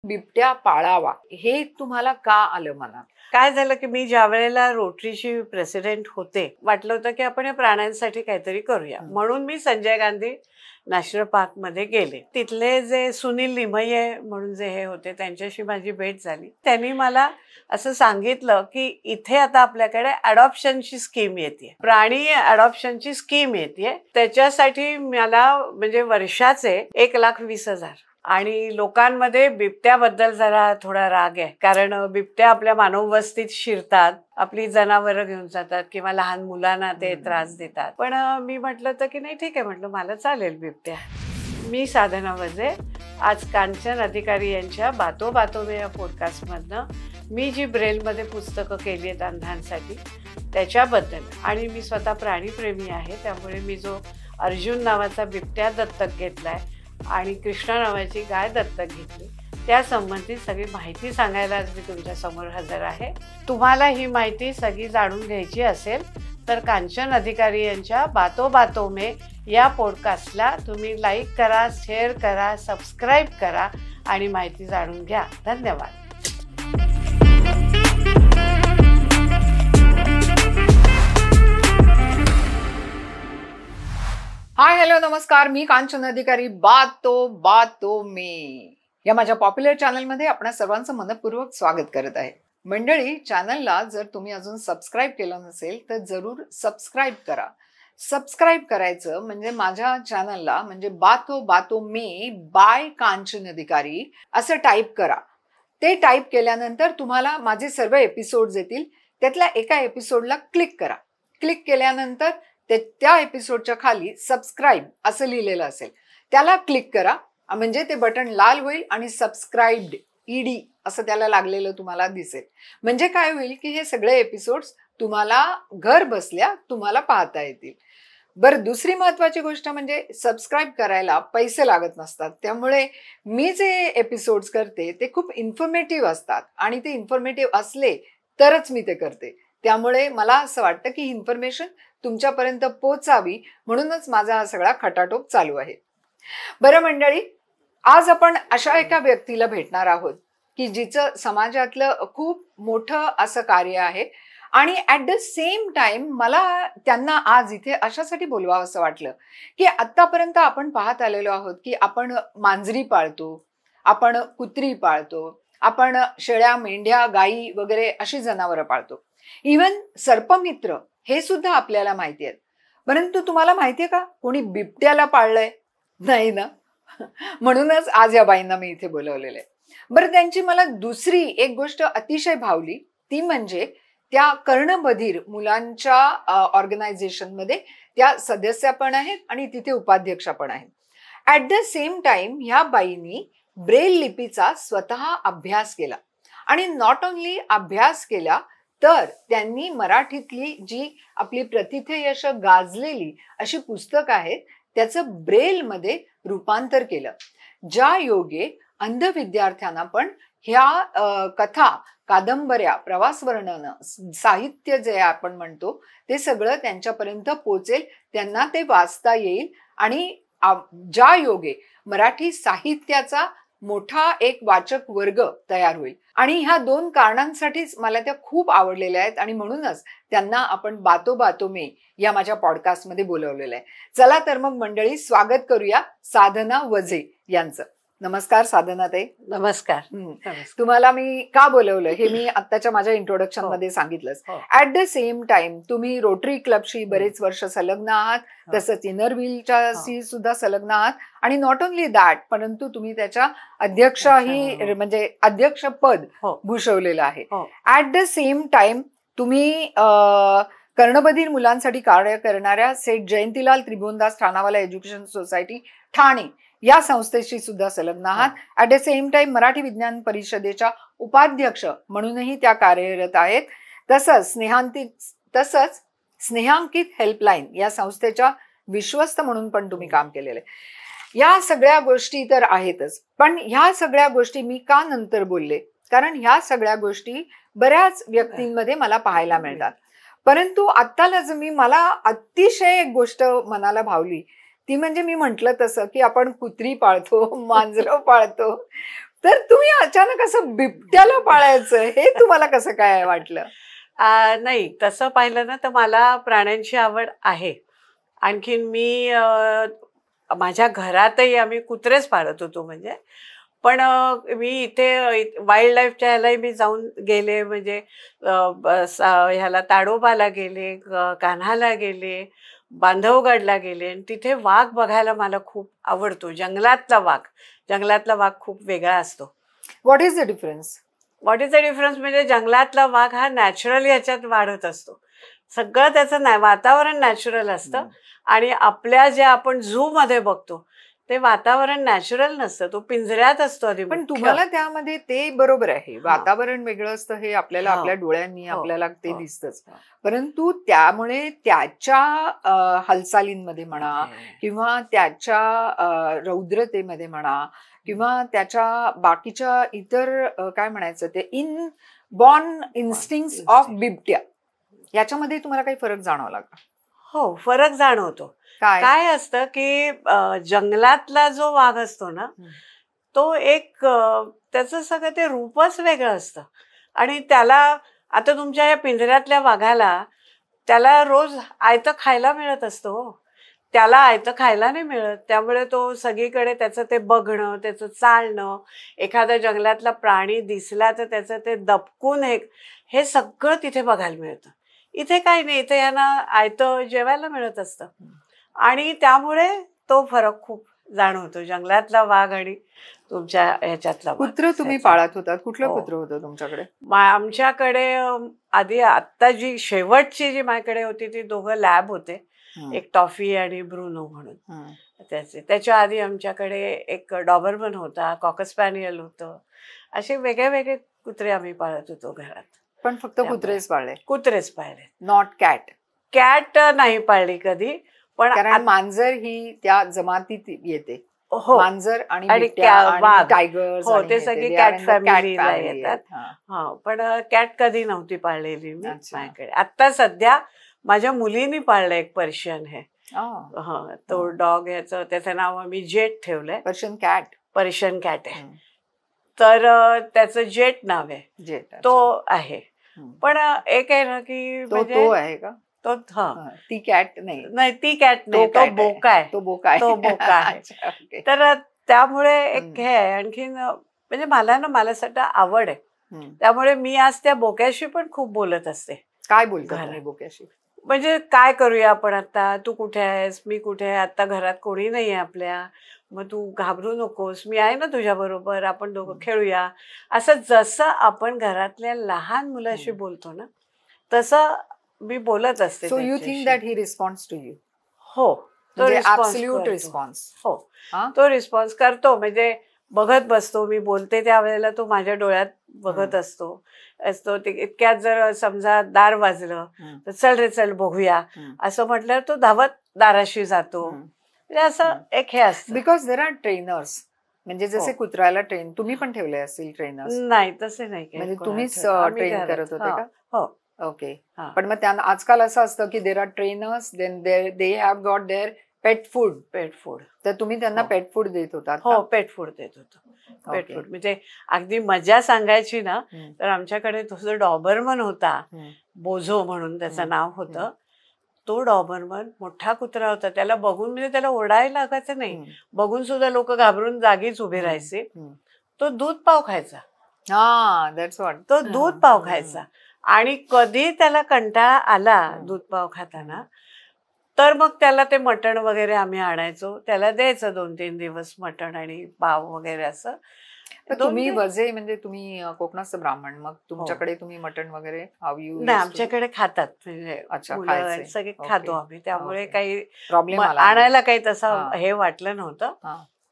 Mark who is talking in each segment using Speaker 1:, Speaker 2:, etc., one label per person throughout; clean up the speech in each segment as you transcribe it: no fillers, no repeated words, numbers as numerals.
Speaker 1: बिबट्या पाळावा हे तुम्हाला का आलं मनात?
Speaker 2: काय झालं की मी ज्या वेळेला रोटरीची प्रेसिडेंट होते, वाटलं होतं की आपण या प्राण्यांसाठी काहीतरी करूया. म्हणून मी संजय गांधी नॅशनल पार्कमध्ये गेले. तिथले जे सुनील लिमये म्हणून जे हे होते त्यांच्याशी माझी भेट झाली. त्यांनी मला असं सांगितलं की इथे आता आपल्याकडे अडॉप्शनची स्कीम येते, प्राणी अडॉप्शनची स्कीम येते. त्याच्यासाठी मला म्हणजे वर्षाचे 1,20,000. आणि लोकांमध्ये बिबट्याबद्दल जरा थोडा राग आहे, कारण बिबट्या आपल्या मानव वस्तीत शिरतात, आपली जनावरं घेऊन जातात किंवा लहान मुलांना ते त्रास देतात. पण मी म्हटलं तर की नाही, ठीक आहे म्हटलं, मला चालेल बिबट्या. मी साधना वजे आज कांचन अधिकारी यांच्या बातो बातो में या पॉडकास्टमधनं मी जी ब्रेलमध्ये पुस्तकं केली आहेत अंधांसाठी त्याच्याबद्दल, आणि मी स्वतः प्राणीप्रेमी आहे, त्यामुळे मी जो अर्जुन नावाचा बिबट्या दत्तक घेतलाय आणि कृष्णा नावाची गाय दत्तक घेतली त्या संबंधित सगळी माहिती सांगायला आज मी तुमच्या समोर हजर आहे. तुम्हाला ही माहिती सगळी जाणून घ्यायची असेल तर कांचन अधिकारी यांच्या बातो बातो में या पॉडकास्टला तुम्ही लाईक करा, शेअर करा, सबस्क्राईब करा आणि माहिती जाणून घ्या. धन्यवाद.
Speaker 1: हाय, हॅलो, नमस्कार. मी कांचन अधिकारी बातो बातो में या माझ्या पॉप्युलर चॅनलमध्ये आपणा सर्वांचं मनपूर्वक स्वागत करत आहे. मंडळी, चॅनलला जर तुम्ही अजून सबस्क्राईब केलं नसेल तर जरूर सबस्क्राईब करा. सबस्क्राईब करायचं म्हणजे माझ्या चॅनलला म्हणजे बातो बातो में बाय कांचन अधिकारी असं टाईप करा. ते टाईप केल्यानंतर तुम्हाला माझे सर्व एपिसोड्स येतील. त्यातल्या एका एपिसोडला क्लिक करा. क्लिक केल्यानंतर त्या एपिसोडच्या खाली सबस्क्राईब असं लिहिलेलं असेल, त्याला क्लिक करा. म्हणजे ते बटन लाल होईल आणि सबस्क्राईब्ड ED असं त्याला लागलेलं तुम्हाला दिसेल. म्हणजे काय होईल की हे सगळे एपिसोड्स तुम्हाला घर बसल्या तुम्हाला पाहता येतील. बरं, दुसरी महत्वाची गोष्ट म्हणजे सबस्क्राईब करायला पैसे लागत नसतात. त्यामुळे मी जे एपिसोड्स करते ते खूप इन्फॉर्मेटिव्ह असतात आणि ते इन्फॉर्मेटिव्ह असले तरच मी ते करते. त्यामुळे मला असं वाटतं की इन्फॉर्मेशन तुमच्यापर्यंत पोचावी, म्हणूनच माझा हा सगळा खटाटोप चालू आहे. बरं मंडळी, आज आपण अशा एका व्यक्तीला भेटणार आहोत की जिचं समाजातलं खूप मोठं असं कार्य आहे आणि ॲट द सेम टाइम मला त्यांना आज इथे अशासाठी बोलवावं असं वाटलं की आत्तापर्यंत आपण पाहत आलेलो आहोत की आपण मांजरी पाळतो, आपण कुत्री पाळतो, आपण शेळ्या, मेंढ्या, गायी वगैरे अशी जनावरं पाळतो. इव्हन सर्पमित्र हे सुद्धा आपल्याला माहिती आहेत. परंतु तुम्हाला माहितीये का कोणी बिबट्याला पाळलंय? नाही ना. म्हणूनच आज या बाईंना मी इथे बोलवलेलं आहे. बरं, त्यांची मला दुसरी एक गोष्ट अतिशय भावली, ती म्हणजे त्या कर्णबधीर मुलांच्या ऑर्गनायझेशनमध्ये त्या सदस्य पण आहेत आणि तिथे उपाध्यक्षा पण आहेत. ॲट द सेम टाइम ह्या बाईंनी ब्रेल लिपीचा स्वतः अभ्यास केला आणि नॉट ओन्ली अभ्यास केला तर त्यांनी मराठीतली जी आपली प्रतिथयश गाजलेली अशी पुस्तकं आहेत त्याचं ब्रेलमध्ये रूपांतर केलं. ज्या योगे अंध विद्यार्थ्यांना पण ह्या कथा, कादंबऱ्या, प्रवास वर्णन, साहित्य जे आपण म्हणतो ते सगळं त्यांच्यापर्यंत पोचेल, त्यांना ते वाचता येईल आणि ज्या योगे मराठी साहित्याचा मोठा एक वाचक वर्ग तयार होईल. आणि ह्या दोन कारणांसाठीच मला त्या खूप आवडलेल्या आहेत आणि म्हणूनच त्यांना आपण बातो बातो में या माझ्या पॉडकास्टमध्ये बोलवलेलं आहे. चला तर मग मंडळी, स्वागत करूया साधना वजे यांचं. नमस्कार साधना ताई.
Speaker 2: नमस्कार.
Speaker 1: तुम्हाला मी का बोलवलं हे मी आत्ताच्या माझ्या इंट्रोडक्शन मध्ये सांगितलंच. ऍट द सेम टाइम तुम्ही रोटरी क्लबशी बरेच वर्ष संलग्न आहात, तसंच इनरव्हीलच्याशी सुद्धा संलग्न आहात आणि नॉट ओन्ली दॅट, परंतु तुम्ही त्याच्या अध्यक्षही म्हणजे अध्यक्षपद भूषवलेलं आहे. ऍट द सेम टाइम तुम्ही कर्णबधीर मुलांसाठी कार्य करणाऱ्या सेठ जयंतीलाल त्रिभुवनदास ठाणावाला एज्युकेशन सोसायटी ठाणे या संस्थेशी सुद्धा संलग्न आहात. At the same time Marathi विज्ञान परिषदेच्या उपाध्यक्ष म्हणूनही त्या कार्यरत आहेत. तसंच स्नेहांकित हेल्पलाईन या संस्थेच्या विश्वस्त म्हणून पण तुम्ही काम केलेलं आहे. या सगळ्या गोष्टी तर आहेतच, पण ह्या सगळ्या गोष्टी मी का नंतर बोलले, कारण ह्या सगळ्या गोष्टी बऱ्याच व्यक्तींमध्ये मला पाहायला मिळतात. परंतु आत्ताला मला अतिशय एक गोष्ट मनाला भावली ती म्हणजे मी म्हटलं तसं की आपण कुत्री पाळतो, मांजरं पाळतो, तर तुम्ही अचानक असं बिबट्याला पाळायचं हे तुम्हाला कसं काय वाटलं?
Speaker 2: नाही, तसं पाहिलं ना तर मला प्राण्यांची आवड आहे. आणखीन मी माझ्या घरातही आम्ही कुत्रेच पाळत होतो म्हणजे. पण मी इथे वाईल्ड लाईफच्या ह्यालाही मी जाऊन गेले म्हणजे ह्याला ताडोबाला गेले, कान्हाला गेले, बांधवगडला गेले आणि तिथे वाघ बघायला मला खूप आवडतो. जंगलातला वाघ खूप वेगळा असतो.
Speaker 1: What is the difference?
Speaker 2: What is the difference म्हणजे जंगलातला वाघ हा नॅचरल ह्याच्यात वाढत असतो. सगळं त्याचं वातावरण नॅचरल असतं आणि आपल्या ज्या आपण झू मध्ये बघतो ते वातावरण नॅचरल नसतं. तो पिंजऱ्यात असतो आधी.
Speaker 1: पण तुम्हाला त्यामध्ये ते बरोबर आहे, वातावरण वेगळं असतं हे आपल्याला आपल्या डोळ्यांनी आपल्याला ते दिसतंच. परंतु त्यामुळे त्याच्या हालचालींमध्ये म्हणा किंवा त्याच्या रौद्रतेमध्ये म्हणा किंवा त्याच्या बाकीच्या इतर काय म्हणायचं ते इनबॉर्न इन्स्टिंक्ट्स ऑफ बिबट्या याच्यामध्ये तुम्हाला काही फरक जाणवला का?
Speaker 2: हो, फरक जाणवतो. काय असतं की जंगलातला जो वाघ असतो ना तो एक त्याचं सगळं ते रूपच वेगळं असतं आणि त्याला आता तुमच्या या पिंजऱ्यातल्या वाघाला त्याला रोज आयतं खायला मिळत असतो. त्याला आयतं खायला नाही मिळत. त्यामुळे तो सगळीकडे त्याचं ते बघणं, त्याचं चालणं, एखादा जंगलातला प्राणी दिसला तर त्याचं ते दबकून हे सगळं तिथे बघायला मिळतं. इथे काही नाही, इथे यांना आयतं जेवायला मिळत असतं आणि त्यामुळे तो फरक खूप जाणवतो जंगलातला वाघ आणि तुमच्या ह्याच्यातला.
Speaker 1: कुत्र तुम्ही पाळत होतात, कुठलं कुत्र होतं तुमच्याकडे?
Speaker 2: आमच्याकडे आधी आता जी शेवटची जी माझ्याकडे होती ती दोघं लॅब होते, एक टॉफी आणि ब्रुनो म्हणून. त्याच्या आधी आमच्याकडे एक डॉबरमन होता, कॉकर स्पॅनियल होतं. असे वेगळे वेगळे कुत्रे आम्ही पाळत होतो घरात.
Speaker 1: पण फक्त कुत्रेच पाळले?
Speaker 2: कुत्रेच पाळले,
Speaker 1: नॉट कॅट?
Speaker 2: कॅट नाही पाळली कधी. पण
Speaker 1: कारण मांजर ही त्या जमातीत येते.
Speaker 2: हो,
Speaker 1: मांजर आणि टायगर
Speaker 2: हो ते सगळे कॅट फॅमिलीला येतात. पण कॅट कधी नव्हती पाळलेली मी माझ्याकडे. आता सध्या माझ्या मुलीनी पाळलं एक पर्शियन हे. तो डॉग ह्याचं त्याचं नाव आम्ही जेट ठेवलंय. पर्शियन कॅट आहे. तर त्याचं जेट नाव आहे. जेट तो आहे. पण एक आहे ना की
Speaker 1: तो आहे का तो? ती कॅट नाही,
Speaker 2: ती कॅट नाही, तो बोका आहे.
Speaker 1: तो बोका
Speaker 2: आहे. तर त्यामुळे एक हे आहे. आणखीन म्हणजे मला सध्या आवड आहे. त्यामुळे मी आज त्या बोक्याशी पण खूप बोलत असते.
Speaker 1: काय बोलता बोक्याशी?
Speaker 2: म्हणजे काय करूया आपण आता, तू कुठे आहेस, मी कुठे आहे, आता घरात कोणी नाही आहे आपल्या, मग तू घाबरू नकोस, मी आहे ना तुझ्या बरोबर, आपण दोघं खेळूया. असं जसं आपण घरातल्या लहान मुलाशी बोलतो ना तसं मी बोलत असते.
Speaker 1: So you think that he response to you?
Speaker 2: हो,
Speaker 1: तो रिस्पॉन्स.
Speaker 2: हो, तो रिस्पॉन्स करतो. म्हणजे बघत बसतो, मी बोलते त्यावेळेला तो माझ्या डोळ्यात बघत असतो. इतक्यात जर समजा दार वाजलं तर चल रे चल बघूया असं म्हटल्यावर तो धावत दाराशी जातो. म्हणजे असं एक हे असतं.
Speaker 1: बिकॉज देर आर ट्रेनर्स, म्हणजे जसे कुत्र्याला ट्रेन, तुम्ही पण ठेवले असतील ट्रेनर्स?
Speaker 2: नाही, तसे नाही.
Speaker 1: म्हणजे तुम्हीच ट्रेन करत होते का?
Speaker 2: हो.
Speaker 1: ओके. पण मग त्यांना आजकाल असं असतं की there are trainers, then they have got their pet food. तर तुम्ही त्यांना पेट फूड देत होतात?
Speaker 2: हो, पेट फूड देत होतो. पेट फूड म्हणजे अगदी मजा सांगायची ना तर आमच्याकडे तो जो डॉबरमन होता, बोझो म्हणून त्याचं नाव होतं, तो डॉबरमन मोठा कुत्रा होता. त्याला बघून म्हणजे त्याला ओरडायला लागायचं नाही, बघून सुद्धा लोक घाबरून जागीच उभे राहायचे. तो दूध पाव खायचा. तो दूध पाव खायचा आणि कधी त्याला कंटाळा आला दूध पाव खाताना तर मग त्याला ते मटण वगैरे आम्ही आणायचो, त्याला द्यायचं 2-3 दिवस मटण आणि पाव वगैरे असं.
Speaker 1: तुम्ही वजे म्हणजे तुम्ही कोकणाचं ब्राह्मण, मग तुमच्याकडे तुम्ही मटण वगैरे
Speaker 2: नाही, आमच्याकडे खातात म्हणजे सगळे खातो आम्ही. त्यामुळे काही
Speaker 1: प्रॉब्लेम
Speaker 2: आणायला काही तसं हे वाटलं नव्हतं.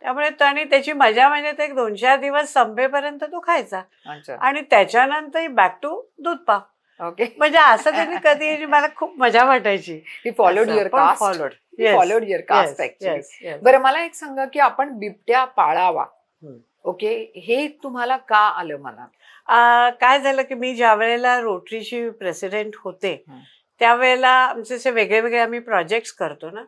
Speaker 2: त्यामुळे आणि त्याची मजा म्हणजे ते 2-4 दिवस संपेपर्यंत तो खायचा आणि त्याच्यानंतर बॅक टू दूध पाव. म्हणजे असं त्यांनी कधी मला खूप मजा वाटायची.
Speaker 1: Followed your cast actually. बरं, मला एक सांगा की आपण बिबट्या पाळावा, ओके, हे तुम्हाला का आलं मनात?
Speaker 2: काय झालं की मी ज्या वेळेला रोटरीची प्रेसिडेंट होते त्यावेळेला आमचे असे वेगळे वेगळे आम्ही प्रोजेक्ट्स करतो ना,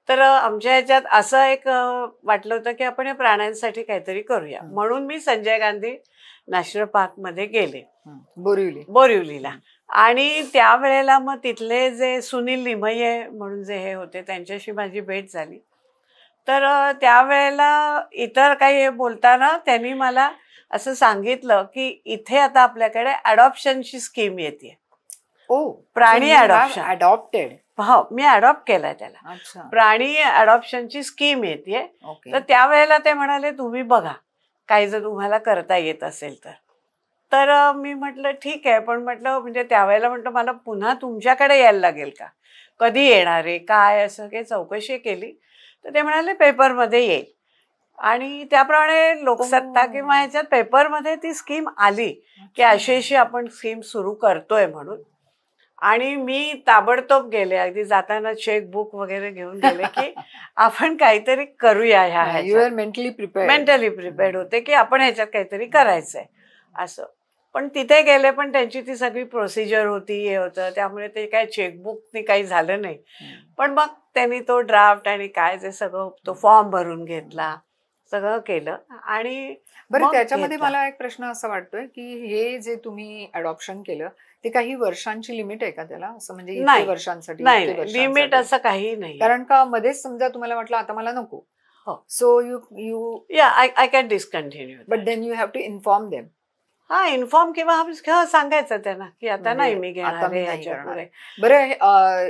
Speaker 2: तर आमच्या ह्याच्यात असं एक वाटलं होतं की आपण या प्राण्यांसाठी काहीतरी करूया. म्हणून मी संजय गांधी नॅशनल पार्कमध्ये गेले, बोरिवलीला. आणि त्यावेळेला मग तिथले जे सुनील लिमये म्हणून जे हे होते त्यांच्याशी माझी भेट झाली. तर त्यावेळेला इतर काही हे बोलताना त्यांनी मला असं सांगितलं की इथे आता आपल्याकडे अडॉप्शनची स्कीम येते. प्राणी
Speaker 1: अडॉप्टेड.
Speaker 2: हो, मी अडॉप्ट केलाय त्याला. प्राणी अडॉप्शनची स्कीम येते. तर त्यावेळेला ते म्हणाले तुम्ही बघा काही जर तुम्हाला करता येत असेल तर. तर मी म्हटलं ठीक आहे, पण म्हटलं म्हणजे त्यावेळेला म्हटलं मला पुन्हा तुमच्याकडे यायला लागेल का, कधी येणार आहे काय, असं काही चौकशी केली. तर ते म्हणाले पेपरमध्ये येईल. आणि त्याप्रमाणे लोकसत्ता किंवा ह्याच्यात पेपरमध्ये ती स्कीम आली की अशी आपण स्कीम सुरू करतोय म्हणून. आणि मी ताबडतोब गेले, अगदी जाताना चेकबुक वगैरे घेऊन गेले की आपण काहीतरी करूया ह्या.
Speaker 1: मेंटली
Speaker 2: प्रिपेअर्ड होते की आपण ह्याच्यात काहीतरी करायचंय असं. पण तिथे गेले पण त्यांची ती सगळी प्रोसिजर होती, हे होतं, त्यामुळे ते काय चेकबुकनी काही झालं नाही. पण मग त्यांनी तो ड्राफ्ट आणि काय जे सगळं तो फॉर्म भरून घेतला, सगळं केलं. आणि
Speaker 1: बरं त्याच्यामध्ये मला एक प्रश्न असा वाटतोय की हे जे तुम्ही अडॉप्शन केलं ते काही वर्षांची लिमिट आहे का त्याला, असं म्हणजे इतके वर्षांसाठी?
Speaker 2: नाही, लिमिट असं काही नाही.
Speaker 1: कारण का मध्येच समजा तुम्हाला वाटलं आता मला नको, so you
Speaker 2: I can discontinue,
Speaker 1: but then you have to inform them.
Speaker 2: हा, इन्फॉर्म किंवा सांगायचं त्यांना की आता नाही मी घेणार.
Speaker 1: बरं,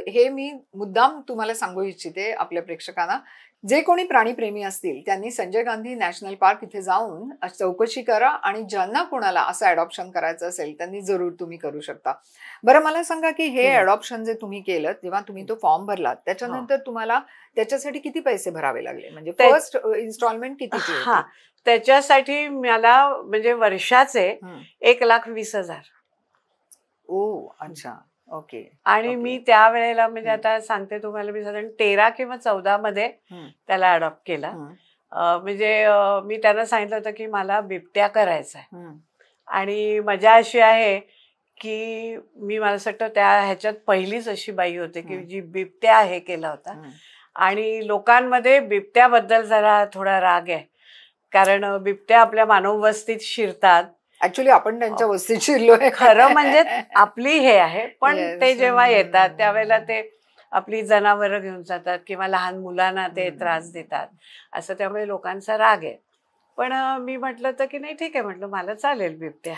Speaker 1: हे मी मुद्दाम तुम्हाला सांगू इच्छिते आपल्या प्रेक्षकांना, जे कोणी प्राणीप्रेमी असतील त्यांनी संजय गांधी नॅशनल पार्क इथे जाऊन चौकशी करा आणि ज्यांना कोणाला असं अडॉप्शन करायचं असेल त्यांनी जरूर तुम्ही करू शकता. बरं मला सांगा की हे अडॉप्शन जे तुम्ही केलं तेव्हा तुम्ही तो फॉर्म भरलात, त्याच्यानंतर तुम्हाला त्याच्यासाठी किती पैसे भरावे लागले, म्हणजे फर्स्ट इन्स्टॉलमेंट किती?
Speaker 2: त्याच्यासाठी मला म्हणजे वर्षाचे 1,20,000.
Speaker 1: अच्छा, ओके.
Speaker 2: आणि मी त्यावेळेला म्हणजे आता सांगते तुम्हाला, मी साधारण 13 किंवा 14 मध्ये त्याला अडॉप्ट केला. म्हणजे मी त्यांना सांगितलं होतं की मला बिबट्या करायचा आहे. आणि मजा अशी आहे की मला असं वाटतं त्या ह्याच्यात पहिलीच अशी बाई होते की जी बिबट्या हे केला होता. आणि लोकांमध्ये बिबट्याबद्दल जरा थोडा राग आहे, कारण बिबट्या आपल्या मानव वस्तीत शिरतात.
Speaker 1: ऍक्च्युली आपण त्यांच्या वस्तीत शिरलोय
Speaker 2: खरं म्हणजे आपली हे आहे. पण ते जेव्हा येतात त्यावेळेला ते आपली जनावरं घेऊन जातात किंवा लहान मुलांना ते त्रास देतात असं, त्यामुळे लोकांचा राग आहे. पण मी म्हटलं तर की नाही ठीक आहे, म्हटलं मला चालेल बिबट्या.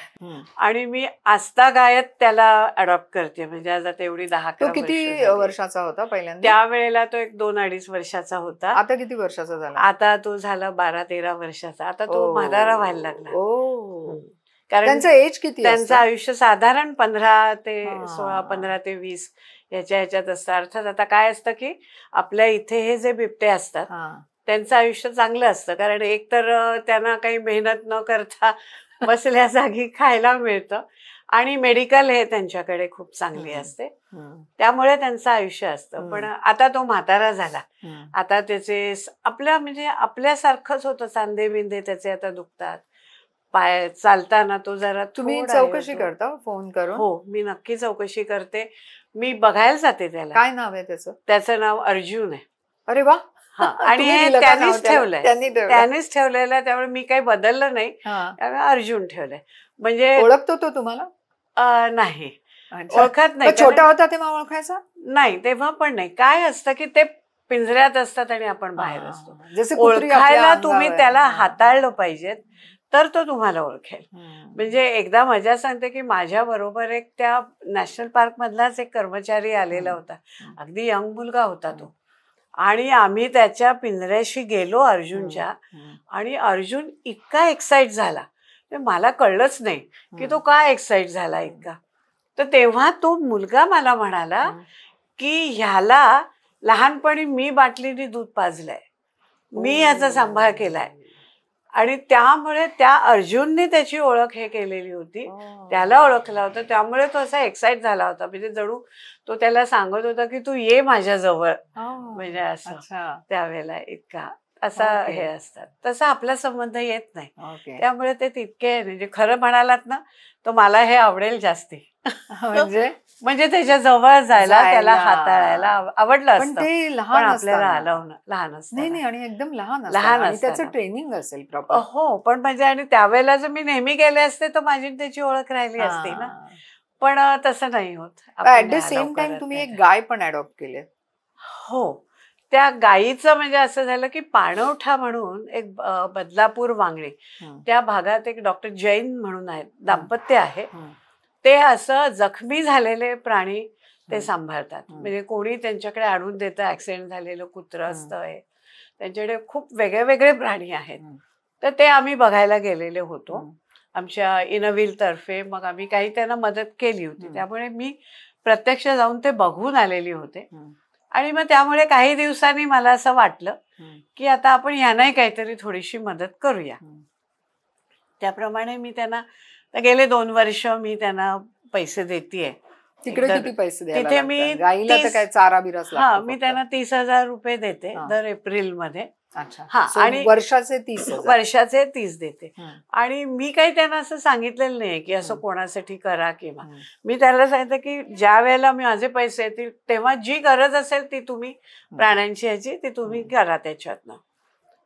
Speaker 2: आणि मी आजतागायत त्याला अडॉप्ट करते. म्हणजे आज आता एवढी 10-11
Speaker 1: किती वर्षाचा होता पहिल्यांदा?
Speaker 2: त्यावेळेला तो एक 2-2.5 वर्षाचा होता.
Speaker 1: आता किती वर्षाचा झाला?
Speaker 2: आता तो झाला 12-13 वर्षाचा. आता तो म्हातारा व्हायला लागला. कारण
Speaker 1: त्यांचं एज किती?
Speaker 2: त्यांचं आयुष्य साधारण 15 ते 16, 15 ते 20 ह्याच्यात असतं. अर्थात आता काय असतं की आपल्या इथे हे जे बिबटे असतात त्यांचं आयुष्य चांगलं असतं, कारण एकतर त्यांना काही मेहनत न करता बसल्या जागी खायला मिळतं आणि मेडिकल हे त्यांच्याकडे खूप चांगली असते, त्यामुळे त्यांचं आयुष्य असतं. पण आता तो म्हातारा झाला, आता त्याचे म्हणजे आपल्यासारखंच होतं, सांधे बिंदे त्याचे आता दुखतात, पाय चालताना तो जरा.
Speaker 1: तुम्ही चौकशी करता फोन करून?
Speaker 2: हो, मी नक्की चौकशी करते. मी बघायला जाते त्याला.
Speaker 1: काय नाव आहे त्याचं?
Speaker 2: त्याचं नाव अर्जुन आहे.
Speaker 1: अरे वा.
Speaker 2: आणि त्यांनीच ठेवलंय, त्यांनीच ठेवलेलं आहे, त्यामुळे मी काही बदललं नाही, अर्जुन ठेवलंय. म्हणजे
Speaker 1: ओळखतो तो तुम्हाला?
Speaker 2: नाही, ओळखत नाही.
Speaker 1: छोटा होता तेव्हा ओळखायचा
Speaker 2: नाही? तेव्हा पण नाही. काय असतं की ते पिंजऱ्यात असतात आणि आपण बाहेर असतो.
Speaker 1: जसे
Speaker 2: ओळखायला तुम्ही त्याला हाताळलं पाहिजेत तर तो तुम्हाला ओळखेल. म्हणजे एकदा मजा सांगते की माझ्या बरोबर एक त्या नॅशनल पार्क मधलाच एक कर्मचारी आलेला होता, अगदी यंग मुलगा होता तो. आणि आम्ही त्याच्या पिंजऱ्याशी गेलो अर्जुनच्या, आणि अर्जुन इतका एक्साइट झाला, मला कळलंच नाही की तो काय एक्साइट झाला इतका. तर तेव्हा तो मुलगा मला म्हणाला की ह्याला लहानपणी मी बाटलीने दूध पाजलंय, मी ह्याचा सांभाळ केलाय. आणि त्यामुळे त्या अर्जुनने त्याची ओळख हे केलेली होती, त्याला ओळखला होता, त्यामुळे तो असा एक्साइट झाला होता. म्हणजे जणू तो त्याला सांगत होता की तू ये माझ्या जवळ, म्हणजे असं त्यावेळेला इतका असा हे असतात. तसा आपला संबंध येत नाही, त्यामुळे ते तितके म्हणजे खरं म्हणालात ना तर मला हे आवडेल जास्ती.
Speaker 1: म्हणजे
Speaker 2: म्हणजे त्याच्या जवळ जायला, त्याला
Speaker 1: जायला.
Speaker 2: हाताळायला आवडलं
Speaker 1: पण
Speaker 2: असतं,
Speaker 1: ते
Speaker 2: पण
Speaker 1: लहान
Speaker 2: आपल्याला
Speaker 1: असताना.
Speaker 2: अलाव लहान
Speaker 1: नाही
Speaker 2: असताना.
Speaker 1: नाही, आणि एकदम लहान
Speaker 2: लहान
Speaker 1: असताना, आणि त्याचं
Speaker 2: असताना.
Speaker 1: ट्रेनिंग असेल प्रॉपर.
Speaker 2: हो, पण म्हणजे आणि त्यावेळेला जर मी नेहमी गेले असते तर माझी आणि त्याची ओळख राहिली असती ना. पण तसं नाही होत.
Speaker 1: ऍट
Speaker 2: आपण
Speaker 1: द
Speaker 2: allow
Speaker 1: सेम टाइम
Speaker 2: करत
Speaker 1: तुम्ही
Speaker 2: नाही.
Speaker 1: एक गाय पण अडॉप्ट केले.
Speaker 2: हो. त्या गायीचं म्हणजे असं झालं की पाणवठा म्हणून एक बदलापूर वांगणी त्या भागात एक डॉक्टर जैन म्हणून आहेत, दाम्पत्य आहे. ते असं जखमी झालेले प्राणी ते सांभाळतात. म्हणजे कोणी त्यांच्याकडे आणून देतं, ऍक्सिडेंट झालेलं कुत्रं असतंय, त्यांच्याकडे खूप वेगळे वेगळे प्राणी आहेत. तर ते आम्ही बघायला गेलेले होतो आमच्या इनव्हील तर्फे. मग आम्ही काही त्यांना मदत केली होती, त्यामुळे मी प्रत्यक्ष जाऊन ते बघून आलेली होते. आणि मग त्यामुळे काही दिवसांनी मला असं वाटलं की आता आपण ह्यांनाही काहीतरी थोडीशी मदत करूया. त्याप्रमाणे मी त्यांना गेले 2 वर्ष मी त्यांना पैसे देतेय.
Speaker 1: तिकडे किती पैसे द्यायला
Speaker 2: तिथे मी
Speaker 1: लागतात? गाईला तर काय चारा बिराच लागतो
Speaker 2: मी
Speaker 1: फक्त.
Speaker 2: त्यांना 30,000 रुपये देते दर एप्रिलमध्ये.
Speaker 1: अच्छा.
Speaker 2: So
Speaker 1: आणि वर्षाचे 30,000.
Speaker 2: वर्षाचे 30 देते. आणि मी काही त्यांना असं सांगितलेलं नाही की असं कोणासाठी करा किंवा मी त्याला सांगितलं की ज्या वेळेला माझे पैसे येतील तेव्हा जी गरज असेल ती तुम्ही प्राण्यांची ह्याची ती तुम्ही करा त्याच्यातनं.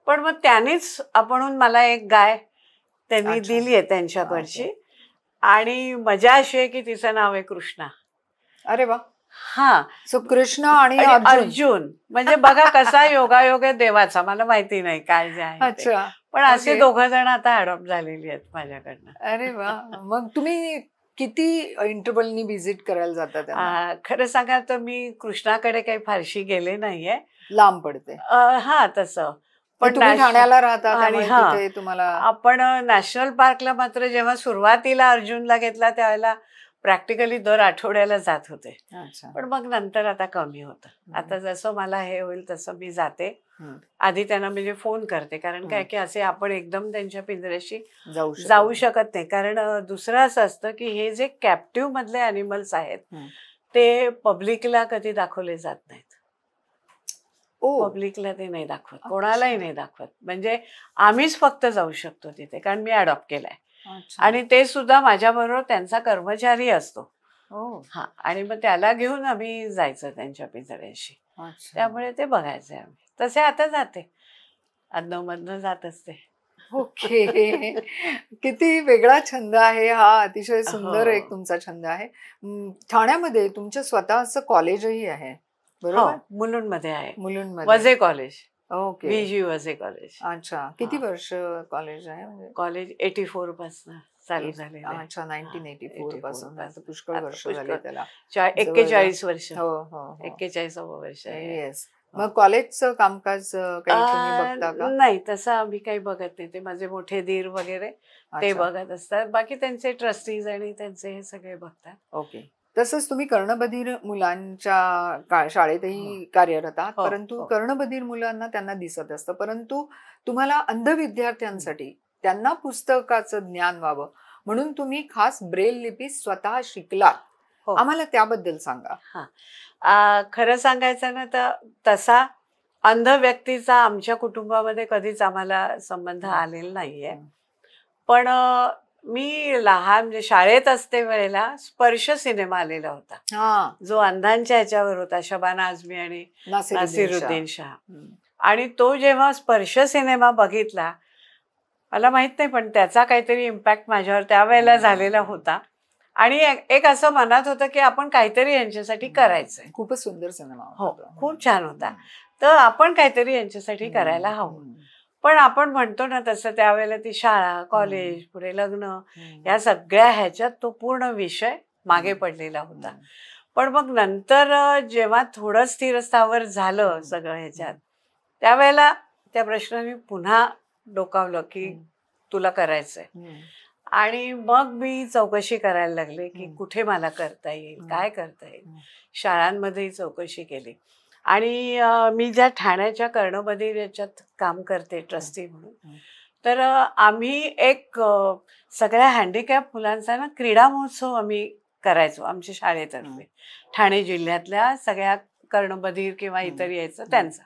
Speaker 2: पण मग त्यांनीच आपण मला एक गाय त्यांनी दिली आहे त्यांच्याकडची. आणि मजा अशी आहे की तिचं नाव आहे कृष्णा.
Speaker 1: अरे वा.
Speaker 2: हा.
Speaker 1: सो कृष्ण आणि
Speaker 2: अर्जुन म्हणजे बघा कसा योगायोग आहे देवाचा. मला माहिती नाही काय जे आहे.
Speaker 1: अच्छा.
Speaker 2: पण असे 2 जण आता अडॉप्ट झालेली आहेत माझ्याकडनं.
Speaker 1: अरे वा. मग तुम्ही किती इंटरव्हलनी व्हिजिट करायला जाता त्यांना?
Speaker 2: खरं सांगा तर मी कृष्णाकडे काही फारशी गेले नाहीये.
Speaker 1: लांब पडते.
Speaker 2: हा तसं.
Speaker 1: पण तुम्ही ठाण्याला राहता त्यामुळे तिथे तुम्हाला.
Speaker 2: आपण नॅशनल पार्कला मात्र जेव्हा सुरुवातीला अर्जुनला घेतला त्यावेळेला प्रॅक्टिकली दर आठवड्याला जात होते. पण मग नंतर आता कमी होतं. आता जसं मला हे होईल तसं मी जाते. आधी त्यांना म्हणजे फोन करते, कारण काय की असे आपण एकदम त्यांच्या पिंजऱ्याशी जाऊ शकत नाही. कारण दुसरं असं असतं की हे जे कॅप्टिव्ह मधले अॅनिमल्स आहेत ते पब्लिकला कधी दाखवले जात नाहीत. पब्लिकला ते नाही दाखवत, कोणालाही नाही दाखवत. म्हणजे आम्हीच फक्त जाऊ शकतो तिथे, कारण मी अडॉप्ट केलाय. आणि ते सुद्धा माझ्याबरोबर त्यांचा कर्मचारी असतो. हा. आणि मग त्याला घेऊन आम्ही जायचं त्यांच्या पिंजऱ्याशी. त्यामुळे ते बघायचंय आम्ही. तसे आता जाते, अधनमधनं जात असते.
Speaker 1: ओके. किती वेगळा छंद आहे हा. अतिशय सुंदर एक तुमचा छंद आहे. ठाण्यामध्ये तुमचं स्वतःचं कॉलेजही आहे बरोबर?
Speaker 2: मुलुंडमध्ये आहे.
Speaker 1: मुलुंडमध्ये
Speaker 2: Vaze college.
Speaker 1: Okay.
Speaker 2: VG Vaze college.
Speaker 1: अच्छा. किती वर्ष कॉलेज आहे?
Speaker 2: कॉलेज 84 पासून चालू झालेलं आहे.
Speaker 1: अच्छा. 1984 पासून. पुष्कळ वर्ष झाले त्याला.
Speaker 2: 41 वर्ष.
Speaker 1: हो हो.
Speaker 2: 41वं वर्ष आहे.
Speaker 1: येस. मग कॉलेजचं कामकाज काही तुम्ही बघता का?
Speaker 2: नाही, तसं आम्ही काही बघत नाही. ते माझे मोठे दीर वगैरे ते बघत असतात. बाकी त्यांचे ट्रस्टीज आणि त्यांचे हे सगळे बघतात.
Speaker 1: ओके. तसंच तुम्ही कर्णबधीर मुलांच्या शाळेतही कार्यरत आहात, परंतु कर्णबधीर मुलांना त्यांना दिसत असतं, परंतु तुम्हाला अंध विद्यार्थ्यांसाठी त्यांना पुस्तकाचं ज्ञान व्हावं म्हणून तुम्ही खास ब्रेल लिपी स्वतः शिकलात. आम्हाला त्याबद्दल सांगा.
Speaker 2: खरं सांगायचं ना तर तसा अंध व्यक्तीचा आमच्या कुटुंबामध्ये कधीच आम्हाला संबंध आलेला नाहीये. पण मी लहान म्हणजे शाळेत असते वेळेला स्पर्श सिनेमा आलेला होता, जो अंधांच्या ह्याच्यावर होता, शबाना आझमी आणि नासिरुद्दीन शाह. आणि तो जेव्हा स्पर्श सिनेमा बघितला, मला माहित नाही पण त्याचा काहीतरी इम्पॅक्ट माझ्यावर त्यावेळेला झालेला होता. आणि एक असं मनात होतं की आपण काहीतरी यांच्यासाठी करायचंय.
Speaker 1: खूपच सुंदर सिनेमा.
Speaker 2: हो, खूप छान होता. तर आपण काहीतरी यांच्यासाठी करायला हवं. पण आपण म्हणतो ना तसं त्यावेळेला ती शाळा, कॉलेज, पुढे लग्न, या सगळ्या ह्याच्यात तो पूर्ण विषय मागे पडलेला होता. पण मग नंतर जेव्हा थोडं स्थिरस्थावर झालं सगळं ह्याच्यात, त्यावेळेला त्या प्रश्नाने पुन्हा डोकावलं की तुला करायचंय. आणि मग मी चौकशी करायला लागले की कुठे मला करता येईल, काय करता येईल. शाळांमध्येही चौकशी केली. आणि मी ज्या ठाण्याच्या कर्णबधीर याच्यात काम करते ट्रस्टी म्हणून, तर आम्ही एक सगळ्या हँडिकॅप मुलांचा ना क्रीडा महोत्सव आम्ही करायचो आमच्या शाळेतर्फे. ठाणे जिल्ह्यातल्या सगळ्या कर्णबधीर किंवा इतर यायचं त्यांचा.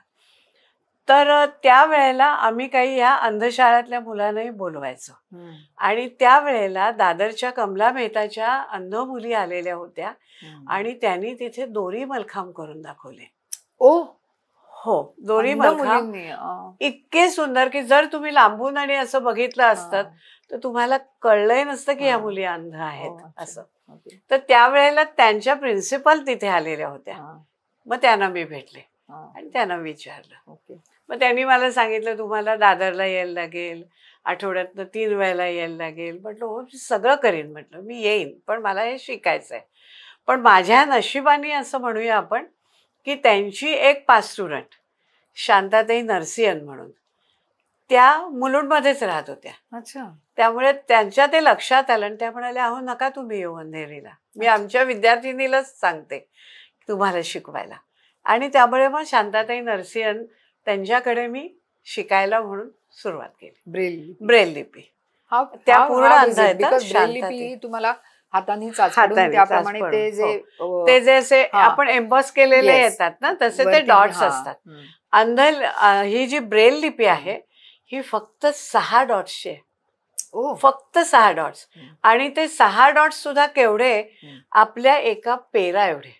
Speaker 2: तर त्यावेळेला आम्ही काही ह्या अंधशाळातल्या मुलांनाही बोलवायचो. आणि त्यावेळेला दादरच्या कमला मेहताच्या अंध मुली आलेल्या होत्या आणि त्यांनी तिथे दोरी मलखांब करून दाखवले.
Speaker 1: ओ
Speaker 2: हो, दोरी मलखांब इतके सुंदर की जर तुम्ही लांबून आणि असं बघितलं असतं तर तुम्हाला कळलंय नसतं की ह्या मुली अंध आहेत असं. तर त्यावेळेला त्यांच्या प्रिन्सिपल तिथे आलेल्या होत्या. मग त्यांना मी भेटले आणि त्यांना विचारलं. मग त्यांनी मला सांगितलं तुम्हाला दादरला यायला लागेल, आठवड्यातनं 3 वेळेला यायला लागेल. म्हटलं हो सगळं करीन, म्हटलं मी येईन, पण मला हे शिकायचं आहे. पण माझ्या नशिबाने असं म्हणूया आपण की त्यांची एक पास स्टुडंट शांताताई नरसिंहन म्हणून त्या मुलुंडमध्येच राहत होत्या.
Speaker 1: अच्छा.
Speaker 2: त्यामुळे त्यांच्या ते लक्षात आलं आणि त्या म्हणाल्या अहो नका तुम्ही येऊ अंधेरीला, मी आमच्या विद्यार्थिनीलाच सांगते तुम्हाला शिकवायला. आणि त्यामुळे मग शांताताई नरसिंहन त्यांच्याकडे मी शिकायला म्हणून सुरुवात केली. ब्रेल लिपी त्या पूर्ण अंध आहेत.
Speaker 1: तुम्हाला हाताने चाचपडून त्याप्रमाणे
Speaker 2: ते जे असे आपण एम्बॉस केलेले येतात ना तसे ते डॉट्स असतात. अंध ही जी ब्रेल लिपी आहे ही फक्त 6 डॉट्सची आहे. फक्त 6 डॉट्स. आणि ते 6 डॉट्स सुद्धा केवढे, आपल्या एका पेरा एवढे,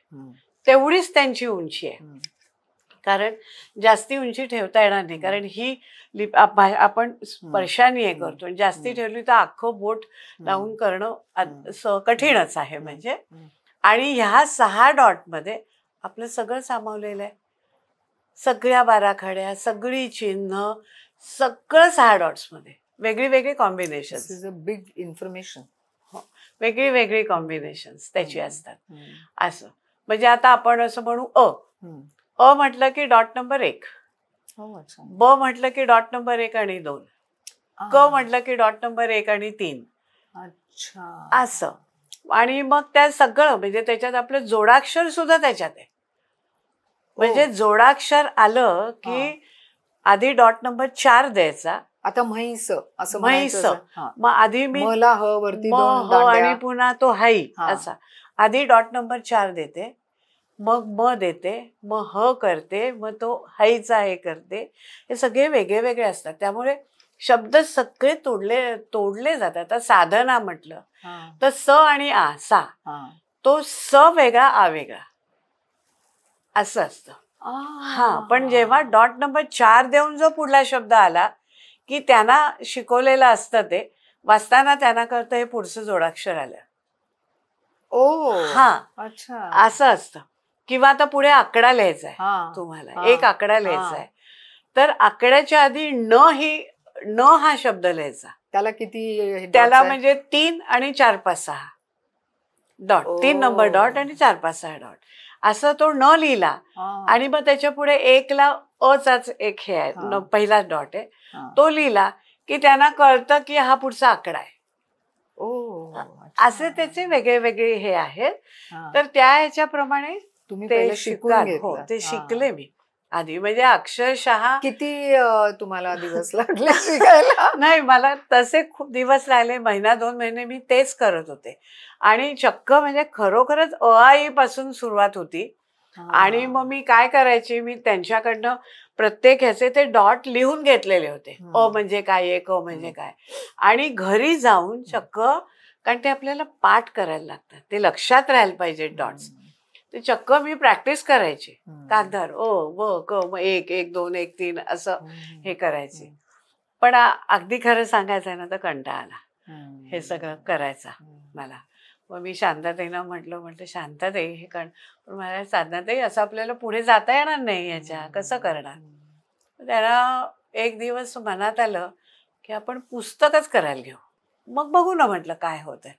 Speaker 2: तेवढीच त्यांची उंची आहे. कारण जास्ती उंची ठेवता येणार नाही, कारण ही आपण स्पर्शाने हे करतो. जास्ती ठेवली तर अख्खं बोट लावून करणं कठीणच आहे म्हणजे. आणि ह्या 6 डॉट मध्ये आपलं सगळं सामावलेलं आहे. सगळ्या बाराखड्या, सगळी चिन्ह, सगळं 6 डॉट्स मध्ये. वेगळी वेगळी कॉम्बिनेशन,
Speaker 1: बिग इन्फॉर्मेशन.
Speaker 2: वेगळी वेगळी कॉम्बिनेशन त्याची असतात. असं म्हणजे आता आपण असं म्हणू अ म्हटलं की डॉट नंबर 1, ब म्हटलं की डॉट नंबर 1 आणि 2, क म्हटलं की डॉट नंबर 1 आणि 3.
Speaker 1: अच्छा.
Speaker 2: असं. आणि मग त्या सगळं म्हणजे त्याच्यात आपलं जोडाक्षर सुद्धा त्याच्यात आहे. म्हणजे जोडाक्षर आलं की आधी डॉट नंबर 4 द्यायचा.
Speaker 1: आता म्हैस असं
Speaker 2: म्हैस, मग आधी मी
Speaker 1: मला ह वरती
Speaker 2: आणि पुन्हा तो हाई असा. आधी डॉट नंबर 4 देते, मग म देते, मग ह करते, मग तो हाईचा हे करते. हे सगळे वेगळे वेगळे असतात. त्यामुळे शब्द सगळे तोडले जातात. आता साधना म्हटलं तर स आणि आ सा, तो स वेगळा आ वेगळा असं असतं. पण जेव्हा डॉट नंबर 4 देऊन जो पुढला शब्द आला की त्यांना शिकवलेलं असतं ते वाचताना त्यांना कळतं हे पुढचं जोडाक्षर आलं.
Speaker 1: अच्छा.
Speaker 2: असं असतं. किंवा आता पुढे आकडा लिहायचा आहे तुम्हाला, एक आकडा लिहायचा आहे, तर आकड्याच्या आधी न हा शब्द लिहायचा.
Speaker 1: त्याला किती?
Speaker 2: त्याला म्हणजे 3 आणि 4, 5, 6 डॉट. 3 नंबर डॉट आणि 4, 5, 6 डॉट असं तो न लिहिला. आणि मग त्याच्या पुढे 1 ला अचाच एक हे आहे, पहिला डॉट आहे, तो लिहिला की त्यांना कळतं की हा पुढचा आकडा आहे. असे त्याचे वेगळे वेगळे हे आहेत. तर त्या ह्याच्याप्रमाणे
Speaker 1: तुम्ही
Speaker 2: ते
Speaker 1: शिकून
Speaker 2: ते शिकले मी आधी. म्हणजे अक्षरशः
Speaker 1: किती तुम्हाला दिवस लागले शिकायला?
Speaker 2: नाही, मला तसे खूप दिवस लागले. 1-2 महिने मी तेच करत होते. आणि चक्क म्हणजे खरोखरच अ आ इ पासून सुरुवात होती. आणि मग मी काय करायची, मी त्यांच्याकडनं प्रत्येक ह्याचे ते डॉट लिहून घेतलेले होते. अ म्हणजे काय आहे, क म्हणजे काय. आणि घरी जाऊन चक्क, कारण ते आपल्याला पाठ करायला लागतात, ते लक्षात राहायला पाहिजे डॉट्स. ते चक्क मी प्रॅक्टिस करायची कागदार. ओ व क, मग 1 1 2 1 3 असं हे करायचे. पण अगदी खरं सांगायचं ना तर कंटाळा आला हे सगळं करायचा मला. मग मी शांताताईंना म्हटलं शांताताई हे पण मला साधनाताई असं आपल्याला पुढे जाता येणार नाही, याच्या कसं करणार. त्याला एक दिवस मनात आलं की आपण पुस्तकच करायला घेऊ. मग बघू ना म्हटलं काय होतंय.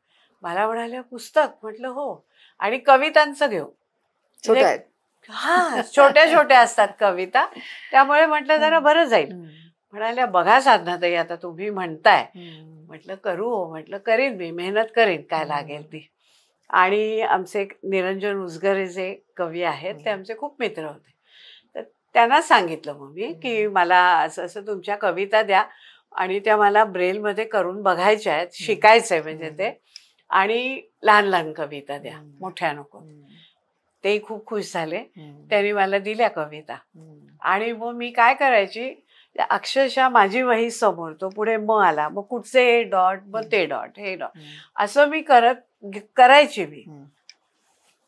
Speaker 2: मला म्हणाले पुस्तक, म्हटलं हो, आणि कवितांचं घेऊ. छोट्या छोट्या असतात कविता, त्यामुळे म्हटलं जरा बरं जाईल. म्हणाल्या बघा साधनाताई आता तुम्ही म्हणताय. म्हटलं करू हो, म्हटलं करीन मी, मेहनत करीन काय लागेल ती. आणि आमचे निरंजन उजगरे जे कवी आहेत ते आमचे खूप मित्र होते. तर त्यांना सांगितलं मग मी की मला असं असं तुमच्या कविता द्या आणि त्या मला ब्रेलमध्ये करून बघायच्या आहेत, शिकायचं आहे म्हणजे ते, आणि लहान लहान कविता द्या, मोठ्या नको. तेही खूप खुश झाले.
Speaker 1: हम्म.
Speaker 2: त्यांनी मला दिल्या कविता.
Speaker 1: हम्म.
Speaker 2: आणि मग मी काय करायची, अक्षरशः माझी वही समोर, तो पुढे म आला, मग कुठचे हे डॉट, मग ते डॉट, हे डॉट,
Speaker 1: हम्म.
Speaker 2: असं मी करायची मी.
Speaker 1: हम्म.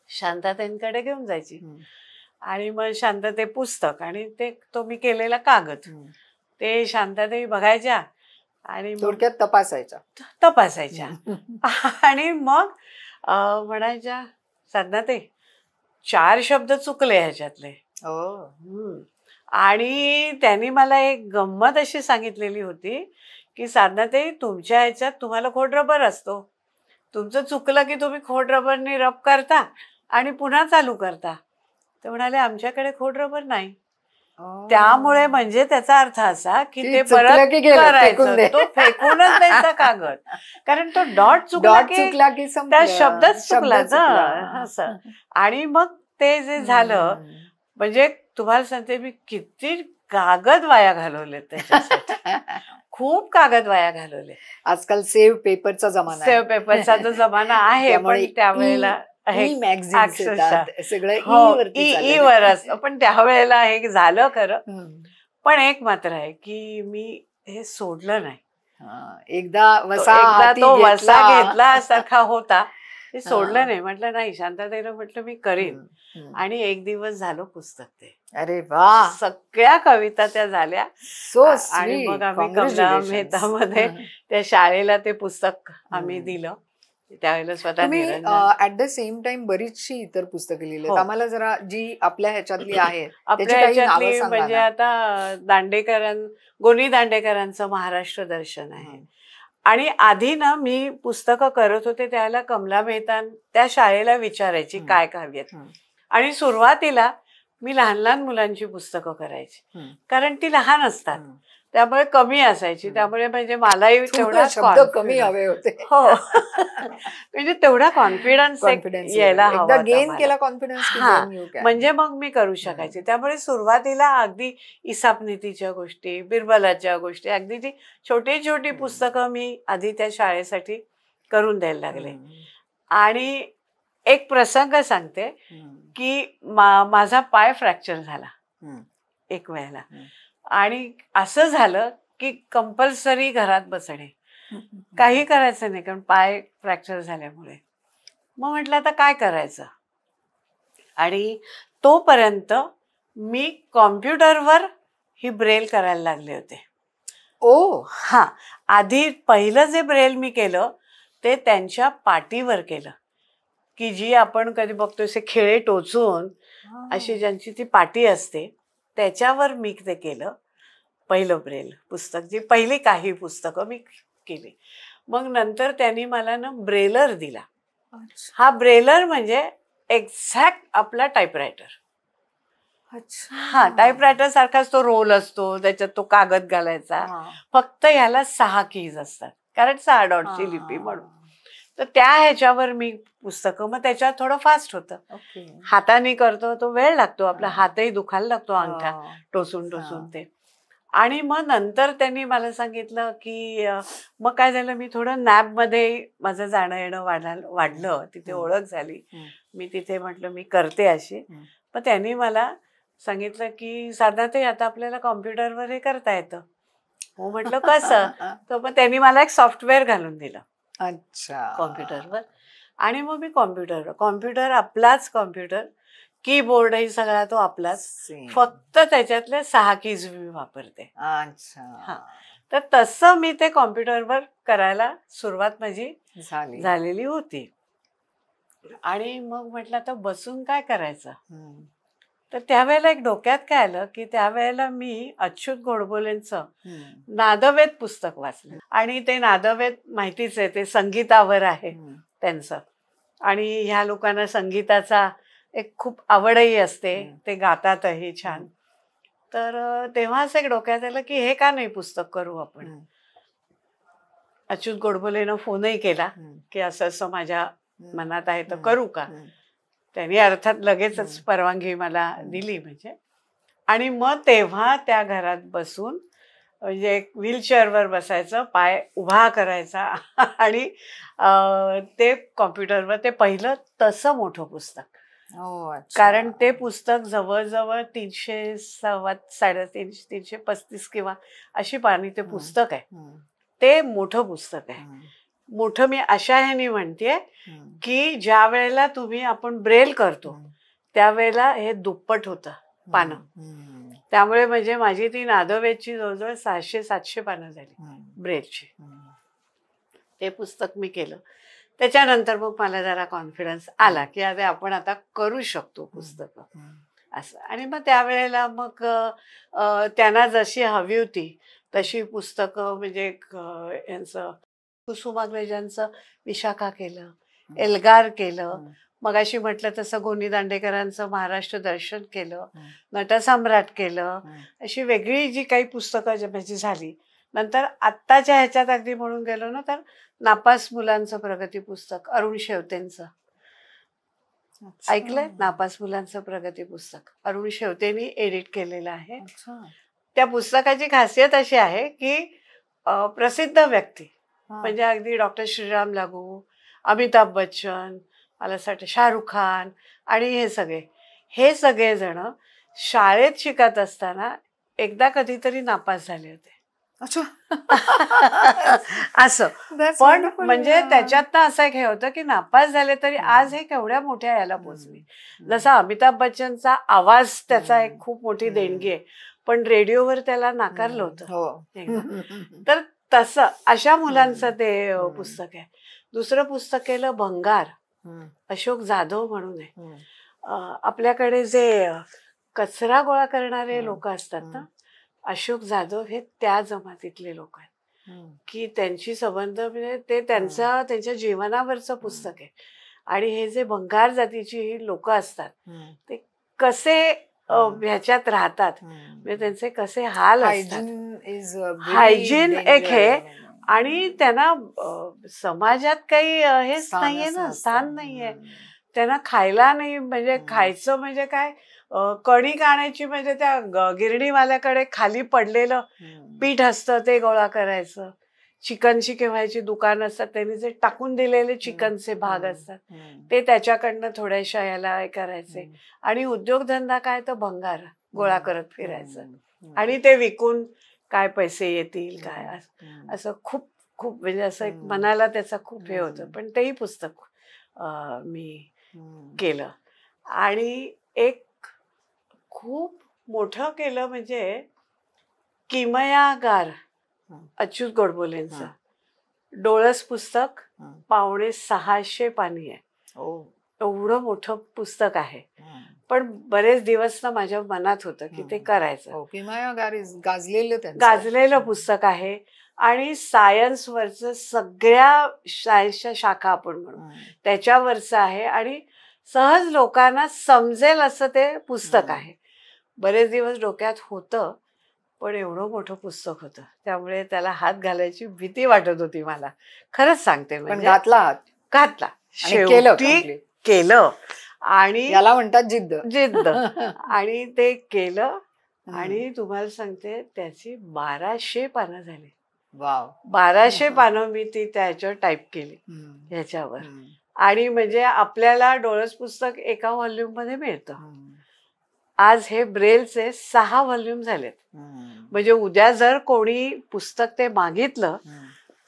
Speaker 2: शांततेकडे घेऊन जायची.
Speaker 1: हम्म.
Speaker 2: आणि मग शांतते पुस्तक आणि ते तो मी केलेला कागद,
Speaker 1: हम्म.
Speaker 2: ते शांतते बघायच्या आणि मग
Speaker 1: थोडक्यात तपासायचा.
Speaker 2: तपासायच्या.
Speaker 1: हम्म.
Speaker 2: आणि मग म्हणायच्या, साधनाताई 4 शब्द चुकले ह्याच्यातले.
Speaker 1: हो.
Speaker 2: आणि त्यांनी मला एक गंमत अशी सांगितलेली होती की साधनाताई, तुमच्या ह्याच्यात तुम्हाला खोडरबर असतो, तुमचं चुकलं की तुम्ही खोडरबरनी रब करता आणि पुन्हा चालू करता. ते म्हणाले, आमच्याकडे खोडरबर नाही. त्यामुळे म्हणजे त्याचा अर्थ असा की
Speaker 1: की
Speaker 2: ते
Speaker 1: चुकलं
Speaker 2: परत
Speaker 1: की गेलं, फेकून
Speaker 2: करायचं,
Speaker 1: दे.
Speaker 2: तो फेकूनच द्यायचा कागद. कारण तो डॉट चुकला
Speaker 1: डॉट
Speaker 2: की
Speaker 1: चुकला की
Speaker 2: त्या
Speaker 1: संपलं.
Speaker 2: शब्दच चुकला
Speaker 1: शब्द चुकला.
Speaker 2: ना, असं. आणि मग ते जे झालं,
Speaker 1: हम्म.
Speaker 2: म्हणजे तुम्हाला सांगते, मी किती कागद वाया घालवले त्याच्यासाठी. खूप कागद वाया घालवले.
Speaker 1: आजकाल सेव्ह पेपरचा जमाना आहे.
Speaker 2: सेव्ह पेपरचा जो जमाना आहे,
Speaker 1: त्यामुळे
Speaker 2: पण त्यावेळेला हे
Speaker 1: मॅगझिन्स
Speaker 2: अक्षरशः
Speaker 1: येतात, सगळं
Speaker 2: हो,
Speaker 1: वरती
Speaker 2: ई
Speaker 1: चाललंय.
Speaker 2: वर असतं. पण त्यावेळेला हे झालं खरं.
Speaker 1: हम्म.
Speaker 2: पण एक मात्र आहे की मी हे सोडलं नाही.
Speaker 1: हा, एकदा
Speaker 2: तो
Speaker 1: वसा
Speaker 2: एकदा
Speaker 1: हाती
Speaker 2: तो वसा
Speaker 1: घेतला.
Speaker 2: घेतला सारखा होता, ते
Speaker 1: हा.
Speaker 2: सोडलं नाही. म्हटलं नाही, शांततेनं म्हटलं मी करीन.
Speaker 1: हम्म.
Speaker 2: आणि एक दिवस झालं पुस्तक ते.
Speaker 1: अरे वा,
Speaker 2: सगळ्या कविता त्या झाल्या.
Speaker 1: सो
Speaker 2: आणि
Speaker 1: स्वीट.
Speaker 2: मग आम्ही कमला मेहतामध्ये त्या शाळेला ते पुस्तक आम्ही दिलं. त्यावेळेला स्वतः
Speaker 1: तुम्ही
Speaker 2: Niranjan.
Speaker 1: At the same time बरीचशी इतर पुस्तकं लिहिली
Speaker 2: हो.
Speaker 1: आम्हाला जरा जी आपल्या ह्याच्यातली आहेत त्याची
Speaker 2: आपल्या
Speaker 1: काही नावं
Speaker 2: ह्याच्यातली
Speaker 1: सांगा
Speaker 2: म्हणजे
Speaker 1: ना.
Speaker 2: आता गोनी दांडेकरांचं महाराष्ट्र दर्शन आहे. आणि आधी ना मी पुस्तकं करत होते त्यावेळेला कमला मेहता त्या शाळेला विचारायची काय काव्यात. आणि सुरुवातीला मी लहान लहान मुलांची पुस्तकं करायची, कारण ती लहान असतात, त्यामुळे कमी असायची. त्यामुळे म्हणजे मलाही तेवढा
Speaker 1: शब्द कमी हवे होते.
Speaker 2: हो. म्हणजे तेवढा कॉन्फिडन्स यायला हवा
Speaker 1: गेन केला कॉन्फिडन्स.
Speaker 2: म्हणजे मग मी करू शकायचे. त्यामुळे सुरुवातीला अगदी इसापनीतीच्या गोष्टी, बिरबलाच्या गोष्टी, अगदी ती छोटी छोटी पुस्तकं मी आधी त्या शाळेसाठी करून द्यायला लागले. आणि एक प्रसंग सांगते की माझा पाय फ्रॅक्चर झाला एक वेळेला. आणि असं झालं की कंपल्सरी घरात बसणे, काही करायचं नाही, कारण पाय फ्रॅक्चर झाल्यामुळे. मग म्हटलं आता काय करायचं. आणि तोपर्यंत मी कॉम्प्युटरवर ही ब्रेल करायला लागले होते. हा, आधी पहिलं जे ब्रेल मी केलं ते त्यांच्या पाटीवर केलं, की जी आपण कधी बघतो असे खिळे टोचून अशी ज्यांची ती पाटी असते त्याच्यावर मी ते केलं. पहिलं ब्रेल पुस्तक, जी पहिली काही पुस्तकं मी केली. मग नंतर त्यांनी मला ना ब्रेलर दिला. हा ब्रेलर म्हणजे एक्झॅक्ट आपला टाईपरायटर. हा, टाईपरायटर सारखाच तो रोल असतो, त्याच्यात तो कागद घालायचा. फक्त ह्याला 6 कीज असतात, कारण 6 डॉटची लिपी म्हणून. तर त्या ह्याच्यावर मी पुस्तकं, मग त्याच्यात थोडं फास्ट होतं. हाताने करतो तो वेळ लागतो, आपला हातही दुखायला लागतो अंगठा टोचून टोचून ते. आणि मग नंतर त्यांनी मला सांगितलं की मग काय झालं, मी थोडं नॅबमध्ये माझं जाणं येणं वाढलं, तिथे ओळख झाली. मी तिथे म्हटलं मी करते अशी. मग त्यांनी मला सांगितलं की साधारण आता आपल्याला कॉम्प्युटरवर हे करता येतं. हो म्हटलं कसं. तर मग त्यांनी मला एक सॉफ्टवेअर घालून दिलं. अच्छा. कॉम्प्युटरवर. आणि मग मी कॉम्प्युटर आपलाच कॉम्प्युटर, कीबोर्डही सगळा तो आपलाच, फक्त त्याच्यातले 6 कीज मी वापरते. अच्छा. तर तसं मी ते कॉम्प्युटरवर करायला सुरुवात माझी झालेली होती. आणि मग म्हटलं आता बसून काय करायचं. तर त्यावेळेला एक डोक्यात काय आलं की त्यावेळेला मी अच्युत गोडबोलेंचं नादवेद पुस्तक वाचलं. आणि ते नादवेद माहितीच आहे, ते संगीतावर आहे त्यांचं. आणि ह्या लोकांना संगीताचा एक खूप आवडही असते, ते गातातही छान. तर तेव्हाच एक डोक्यात आलं की हे का नाही पुस्तक करू आपण. अच्युत गोडबोलेनं फोनही केला की असं असं माझ्या मनात आहे तर करू का. त्यांनी अर्थात लगेचच परवानगी मला दिली म्हणजे. आणि मग तेव्हा त्या घरात बसून म्हणजे व्हीलचेअरवर बसायचं, पाय उभा करायचा आणि ते कॉम्प्युटरवर ते पहिलं तसं मोठं पुस्तक कारण ते पुस्तक जवळजवळ 300 350 335 किंवा अशी पानी ते पुस्तक आहे. ते मोठं पुस्तक आहे. मोठं मी अशा ह्यानी म्हणतेय की ज्या वेळेला आपण ब्रेल करतो त्यावेळेला हे दुप्पट होतं पानं. त्यामुळे म्हणजे माझी ती नादोवेची जवळजवळ 600-700 पानं झाली ब्रेलची. ते पुस्तक मी केलं. त्याच्यानंतर मग मला जरा कॉन्फिडन्स आला की अरे आपण आता करू शकतो पुस्तकं असं. आणि मग त्यावेळेला मग त्यांना जशी हवी होती तशी पुस्तकं म्हणजे यांचं कुसुमाग्रजांचं विशाखा केलं, एल्गार केलं, मगाशी म्हटलं तसं गोनी दांडेकरांचं महाराष्ट्र दर्शन केलं, नटसम्राट केलं. अशी वेगळी जी काही पुस्तकं माझी झाली. नंतर आत्ताच्या ह्याच्यात अगदी म्हणून गेलो ना तर नापास मुलांचं प्रगती पुस्तक अरुण शेवतेंचं ऐकलंय. नापास मुलांचं प्रगती पुस्तक अरुण शेवतेंनी एडिट केलेलं आहे. त्या पुस्तकाची खासियत अशी आहे की प्रसिद्ध व्यक्ती म्हणजे अगदी डॉक्टर श्रीराम लागू, अमिताभ बच्चन, मला असं वाटतं शाहरुख खान आणि हे सगळे जण शाळेत शिकत असताना एकदा कधीतरी नापास झाले होते. असं. पण म्हणजे त्याच्यात असं एक हे होतं की नापास झाले तरी आज हे केवढ्या मोठ्या याला पोचले. जसा अमिताभ बच्चनचा आवाज त्याचा एक खूप मोठी देणगी आहे, पण रेडिओवर त्याला नाकारलं होतं. तर तसं अशा मुलांचं ते पुस्तक आहे. दुसरं पुस्तक केलं भंगार, अशोक जाधव म्हणून आहे. आपल्याकडे जे कचरा गोळा करणारे लोक असतात ना, अशोक जाधव हे त्या जमातीतले लोक आहेत की त्यांची संबंध म्हणजे ते त्यांच्या जीवनावरचं पुस्तक आहे. आणि हे जे भंगार जातीची लोक असतात ते कसे ह्याच्यात राहतात, म्हणजे त्यांचे कसे हाल असतात. हायजीन एक हे, आणि त्यांना समाजात काही हेच नाहीये ना, स्थान नाहीये. त्यांना खायला नाही, म्हणजे खायचं म्हणजे काय, कणिक आणायची म्हणजे त्या गिरणीवाल्याकडे खाली पडलेलं पीठ असतं ते गोळा करायचं. चिकनची केव्हायची दुकान असतात, त्यांनी जे टाकून दिलेले चिकनचे भाग असतात ते त्याच्याकडनं थोड्याशा याला करायचे. आणि उद्योगधंदा काय तर भंगार गोळा करत फिरायचं आणि ते विकून काय पैसे येतील काय, असं खूप खूप म्हणजे असं एक मनाला त्याचा खूप हे होतं. पण तेही पुस्तक मी केलं. आणि एक खूप मोठं केलं म्हणजे किमयागार अच्युत गोडबोलेंचं डोळस पुस्तक, 550 पानी आहे. एवढं मोठं पुस्तक आहे. पण बरेच दिवस ना माझ्या मनात होतं की ते करायचं. गाजलेलं पुस्तक आहे आणि सायन्सवरचं सगळ्या सायन्सच्या शाखा आपण म्हणू त्याच्यावरचं आहे आणि सहज लोकांना समजेल असं ते पुस्तक आहे. बरेच दिवस डोक्यात होतं, पण एवढं मोठं पुस्तक होतं त्यामुळे त्याला हात घालायची भीती वाटत होती मला, खरंच सांगते. म्हणजे घातला शेवटी केलं आणि
Speaker 1: याला म्हणतात
Speaker 2: जिद्द. आणि ते केलं आणि तुम्हाला सांगते त्याची 1200 पानं झाली. 1200 पानं मी ती त्याच्यावर टाईप केली ह्याच्यावर. आणि म्हणजे आपल्याला डोळस पुस्तक एका व्हॉल्यूम मध्ये मिळतं. आज हे ब्रेलचे 6 व्हॉल्यूम झालेत. म्हणजे उद्या जर कोणी पुस्तक ते मागितलं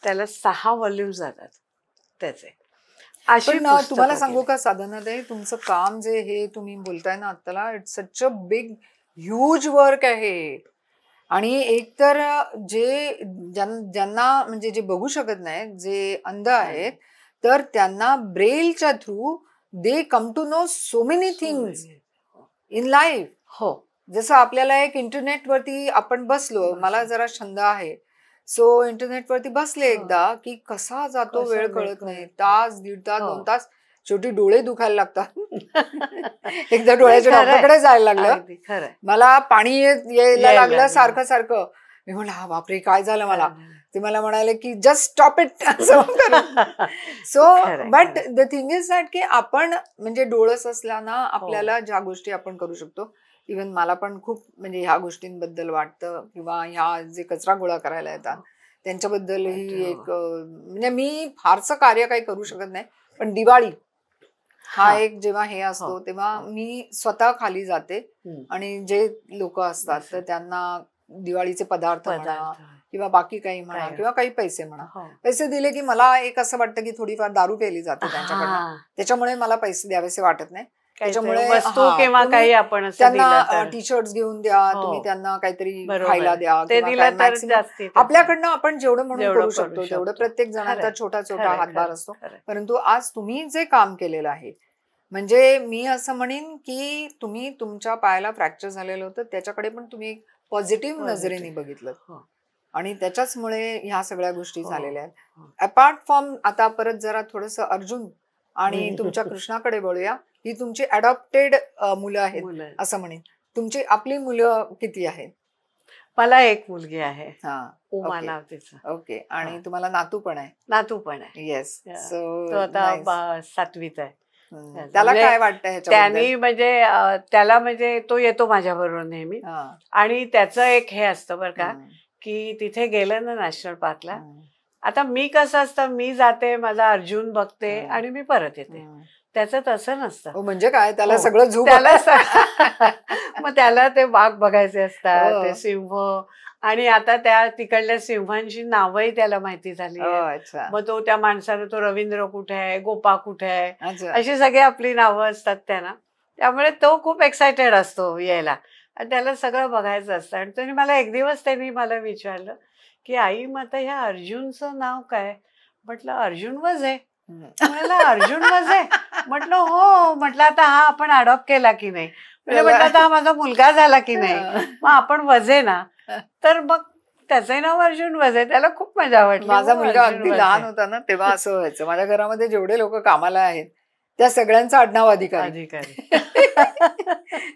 Speaker 2: त्याला 6 व्हॉल्यूम जातात त्याचे.
Speaker 1: पण तुम्हाला सांगू का साधनाताई, तुमचं काम जे हे तुम्ही बोलताय ना आत्ताला, it's such a big huge work आहे. आणि एक तर जे ज्यांना म्हणजे जे बघू शकत नाही, जे अंध आहेत, तर त्यांना ब्रेलच्या through they come to know so many things in life.
Speaker 2: हो,
Speaker 1: जसं आपल्याला एक इंटरनेटवरती आपण बसलो, मला जरा छंद आहे, सो इंटरनेटवरती बसले एकदा की कसा जातो वेळ कळत नाही. तास, 1.5 तास, 2 तास, शेवटी डोळे दुखायला लागतात. एकदा डोळ्याच्या डॉक्टरकडे जायला लागलं, मला पाणी यायला लागलं सारखं सारखं. मी म्हणलं हा बापरे काय झालं मला. ते मला म्हणाले की just stop it. So but the thing is that की आपण म्हणजे डोळस असल्याना आपल्याला ज्या गोष्टी आपण करू शकतो, इव्हन मला पण खूप म्हणजे ह्या गोष्टींबद्दल वाटतं, किंवा ह्या जे कचरा गोळा करायला येतात त्यांच्याबद्दलही एक म्हणजे मी फारसं कार्य काही करू शकत नाही, पण दिवाळी हा
Speaker 2: हा.
Speaker 1: एक जेव्हा हे असतो
Speaker 2: हो,
Speaker 1: तेव्हा
Speaker 2: हो.
Speaker 1: मी स्वतः खाली जाते आणि जे लोक असतात तर
Speaker 2: असं.
Speaker 1: त्यांना दिवाळीचे पदार्थ म्हणा
Speaker 2: पदार्थ
Speaker 1: किंवा बाकी काही म्हणा
Speaker 2: काय
Speaker 1: किंवा काही पैसे म्हणा,
Speaker 2: हो.
Speaker 1: पैसे दिले की मला एक असं वाटतं की थोडीफार दारू प्यायली जाते त्यांच्याकडनं,
Speaker 2: हा
Speaker 1: त्याच्यामुळे मला पैसे द्यावेसे वाटत नाही.
Speaker 2: काहीतरी
Speaker 1: त्याच्यामुळे
Speaker 2: वस्तू
Speaker 1: हा
Speaker 2: किंवा
Speaker 1: तुम्ही
Speaker 2: काही आपण असं दिलं
Speaker 1: त्यांना
Speaker 2: तर
Speaker 1: टी शर्ट घेऊन द्या,
Speaker 2: हो
Speaker 1: तुम्ही त्यांना काहीतरी
Speaker 2: बरोबर
Speaker 1: खायला
Speaker 2: आहे.
Speaker 1: द्या
Speaker 2: ते
Speaker 1: किंवा काय
Speaker 2: दिलं तर
Speaker 1: मॅक्सिमम
Speaker 2: जास्ती त्याचं.
Speaker 1: आपल्याकडनं आपण जेवढं म्हणून
Speaker 2: जेवढं
Speaker 1: करू
Speaker 2: करू
Speaker 1: शकतो तेवढं.
Speaker 2: शकतो.
Speaker 1: प्रत्येक जणांचा
Speaker 2: खरंय,
Speaker 1: छोटा छोटा
Speaker 2: खरंय,
Speaker 1: हातभार
Speaker 2: खरंय,
Speaker 1: असतो.
Speaker 2: खरंय.
Speaker 1: परंतु आज तुम्ही जे काम केलेलं आहे, म्हणजे मी असं म्हणेन की तुम्ही तुमच्या पायाला फ्रॅक्चर झालेलं होतं त्याच्याकडे पण तुम्ही पॉझिटिव्ह नजरेने
Speaker 2: पॉझिटिव्ह.
Speaker 1: बघितलं
Speaker 2: हो,
Speaker 1: आणि त्याच्याचमुळे ह्या सगळ्या गोष्टी
Speaker 2: हो,
Speaker 1: झालेल्या आहेत.
Speaker 2: हो.
Speaker 1: अपार्ट फ्रॉम आता परत जरा थोडस अर्जुन आणि तुमच्या कृष्णाकडे वळूया. ही तुमची अडॉप्टेड मुलं आहेत
Speaker 2: मुलं.
Speaker 1: असं म्हणेन. तुमची आपली मुलं किती आहेत?
Speaker 2: मला एक मुलगी आहे,
Speaker 1: हा,
Speaker 2: उमा
Speaker 1: ओके
Speaker 2: नाव तिचं.
Speaker 1: ओके. आणि
Speaker 2: हा.
Speaker 1: तुम्हाला नातू पण आहे?
Speaker 2: नातू पण आहे.
Speaker 1: येस.
Speaker 2: या.
Speaker 1: सो
Speaker 2: तो आता 7वीत आहे.
Speaker 1: त्याला
Speaker 2: म्हणजे
Speaker 1: काय वाटतं ह्याच्याबद्दल?
Speaker 2: त्यांनी म्हणजे त्याला म्हणजे तो येतो माझ्या बरोबर नेहमी
Speaker 1: हा.
Speaker 2: आणि त्याचं एक हे असतं बरं का,
Speaker 1: हम्म.
Speaker 2: की तिथे गेलं ना नॅशनल पार्कला,
Speaker 1: हम्म.
Speaker 2: आता मी कसं असतं, मी जाते, माझा अर्जुन बघते
Speaker 1: हम्म.
Speaker 2: आणि मी परत येते.
Speaker 1: हम्म.
Speaker 2: त्याचं तसं नसतं.
Speaker 1: हो, म्हणजे काय त्याला
Speaker 2: हो.
Speaker 1: सगळं झोप
Speaker 2: त्याला मग त्याला ते वाघ बघायचे असतात, ते सिंह, आणि आता त्या तिकडल्या सिंहांची नावही त्याला माहिती झाली आहेत.
Speaker 1: अच्छा
Speaker 2: मग तो त्या माणसाला तो रवींद्र कुठे आहे, गोपा कुठे आहे,
Speaker 1: अच्छा.
Speaker 2: अशी सगळी आपली नावं असतात त्यांना. त्यामुळे तो खूप एक्सायटेड असतो यायला आणि त्याला सगळं बघायचं असतं. आणि त्यांनी मला एक दिवस त्यांनी मला विचारलं की आई मग आता ह्या अर्जुनचं नाव काय? म्हटलं अर्जुन वझे. म्हणाला अर्जुन वझे? म्हटलं हो. म्हटलं आता हा आपण अडॉप्ट केला की नाही? म्हटलं आता हा माझा मुलगा झाला की नाही, मग आपण वझे ना, तर मग त्याचंही नाव अर्जुन वझे. त्याला खूप मजा वाटली.
Speaker 1: माझा मुलगा अगदी लहान होता ना तेव्हा असं व्हायचं. माझ्या घरामध्ये जेवढे लोक कामाला आहेत त्या सगळ्यांचं आडनाव अधिकारी.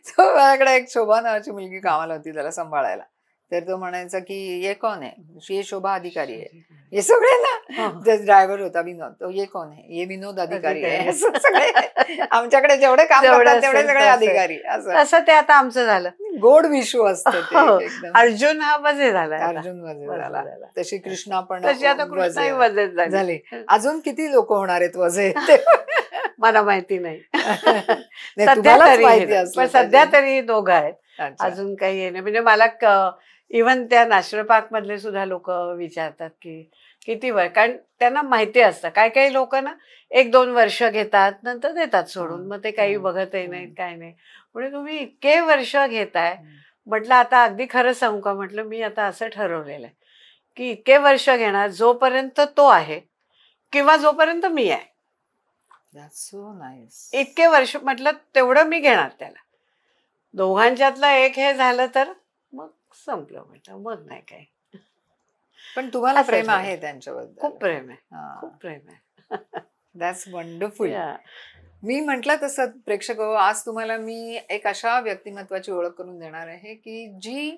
Speaker 1: So, माझ्याकडे एक शोभा नावाची मुलगी कामाला होती त्याला सांभाळायला. तर तो म्हणायचा की ये कौन है? ये शोभा अधिकारी आहे. हे सगळे ना, ड्रायव्हर होता विनोद, तो ये कौन है? ये विनोद अधिकारी आहे. असं सगळे आमच्याकडे जेवढे काम करतात तेवढे सगळे अधिकारी. असं
Speaker 2: तसं ते आता आमचं झालं.
Speaker 1: गोड विशू असतं ते एकदम.
Speaker 2: अर्जुन हा वझे झाला.
Speaker 1: अर्जुन वझे झाला. तशी कृष्णा पण
Speaker 2: तशी आता कृष्णाही वझेच
Speaker 1: झाली. अजून किती लोक होणार आहेत वझे?
Speaker 2: मला माहिती नाही.
Speaker 1: पण
Speaker 2: सध्या तरी दोघं आहेत. अजून काही हे नाही. म्हणजे मला इव्हन त्या नॅशनल पार्क मधले सुद्धा लोक विचारतात की किती वय, कारण त्यांना माहिती असतं. काही काही लोक ना 1-2 वर्ष घेतात नंतर देतात सोडून, मग ते काही बघतही नाहीत, काय नाही. म्हणजे तुम्ही इतके वर्ष घेताय. म्हटलं आता अगदी खरं सांगू का, म्हटलं मी आता असं ठरवलेलं आहे की इतके वर्ष घेणार जोपर्यंत तो आहे किंवा जोपर्यंत मी आहे.
Speaker 1: So nice.
Speaker 2: इतके वर्ष म्हटलं तेवढं मी घेणार त्याला. दोघांच्यातलं एक हे झालं तर मग संपलं. म्हटलं मग नाही काय.
Speaker 1: पण तुम्हाला प्रेम आहे त्यांच्याबद्दल?
Speaker 2: खूप प्रेम आहे, खूप प्रेम आहे.
Speaker 1: That's wonderful. मी म्हटलं तसं प्रेक्षक, आज तुम्हाला मी एक अशा व्यक्तिमत्वाची ओळख करून देणार आहे की जी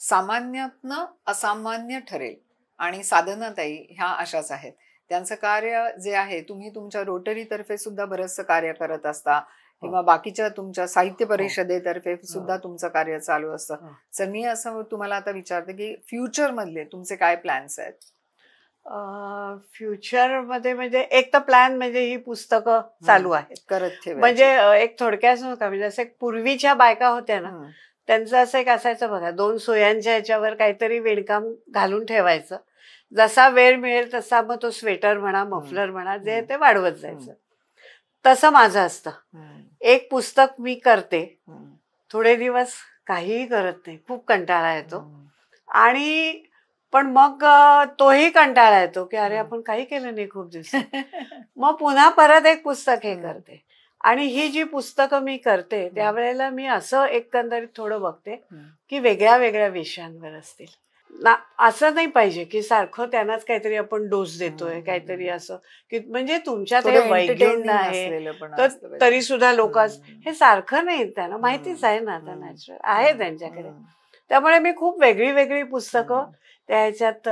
Speaker 1: सामान्यातनं असामान्य ठरेल. आणि साधनाताई ह्या अशाच आहेत. त्यांचं कार्य जे आहे, तुम्ही तुमच्या रोटरी तर्फे सुद्धा बरंचसं कार्य करत असता किंवा बाकीच्या तुमच्या साहित्य परिषदेतर्फे सुद्धा तुमचं कार्य चालू असतं. तर मी असं तुम्हाला आता विचारते की फ्युचर मधले तुमचे काय प्लॅन्स आहेत?
Speaker 2: फ्युचर मध्ये म्हणजे एक तर प्लॅन म्हणजे ही पुस्तकं चालू आहेत
Speaker 1: करत ठेवायची.
Speaker 2: म्हणजे एक थोडक्यात का, म्हणजे असं पूर्वीच्या बायका होत्या ना, त्यांचं असं एक असायचं बघा, 2 सोयांच्या ह्याच्यावर काहीतरी विणकाम घालून ठेवायचं. जसा वेळ मिळेल तसा मग तो स्वेटर म्हणा, मफलर म्हणा, जे ते वाढवत जायचं. तसं माझं असतं. एक पुस्तक मी करते, थोडे दिवस काहीही करत नाही, खूप कंटाळा येतो. आणि पण मग तोही कंटाळा येतो की अरे आपण काही केलं नाही खूप दिवस. मग पुन्हा परत एक पुस्तक हे करते. आणि ही जी पुस्तकं मी करते त्यावेळेला मी असं एकंदरीत थोडं बघते की वेगळ्या वेगळ्या विषयांवर असतील ना. असं नाही पाहिजे की सारखं त्यांनाच काहीतरी आपण डोस देतोय, काहीतरी असं की म्हणजे तुमच्यात हे वैज्ञानिक आहे तर तरी सुद्धा लोक हे सारखं नाही. त्यांना माहितीच आहे ना, आता नॅचरल आहे त्यांच्याकडे. त्यामुळे मी खूप वेगळी वेगळी पुस्तकं त्या ह्याच्यात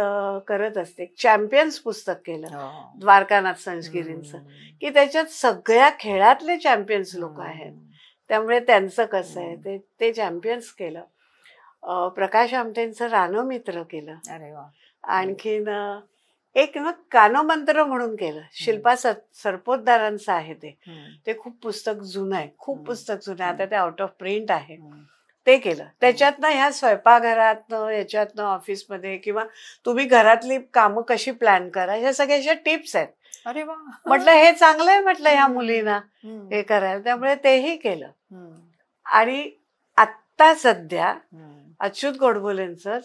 Speaker 2: करत असते. चॅम्पियन्स पुस्तक केलं द्वारकानाथ संस्कृतींचं, की त्याच्यात सगळ्या खेळातले चॅम्पियन्स लोक आहेत. त्यामुळे त्यांचं कसं आहे ते चॅम्पियन्स केलं. प्रकाश आमटेंचं रानमित्र केलं. आणखीन एक ना कानोमंत्र म्हणून केलं. शिल्पा सरपोतदारांचं आहे ते खूप पुस्तक जुनं आहे, खूप पुस्तक जुनं आहे. आता ते आउट ऑफ प्रिंट आहे. ते केलं. त्याच्यातनं ह्या स्वयंपाकघरातनं, याच्यातनं ऑफिसमध्ये किंवा तुम्ही घरातली कामं कशी प्लॅन करा, ह्या सगळ्या टिप्स आहेत.
Speaker 1: अरे वा.
Speaker 2: म्हटलं हे चांगलं आहे म्हटलं ह्या मुलींना हे करायला, त्यामुळे तेही केलं. आणि आत्ता सध्या अच्युत गोडबोलेंचं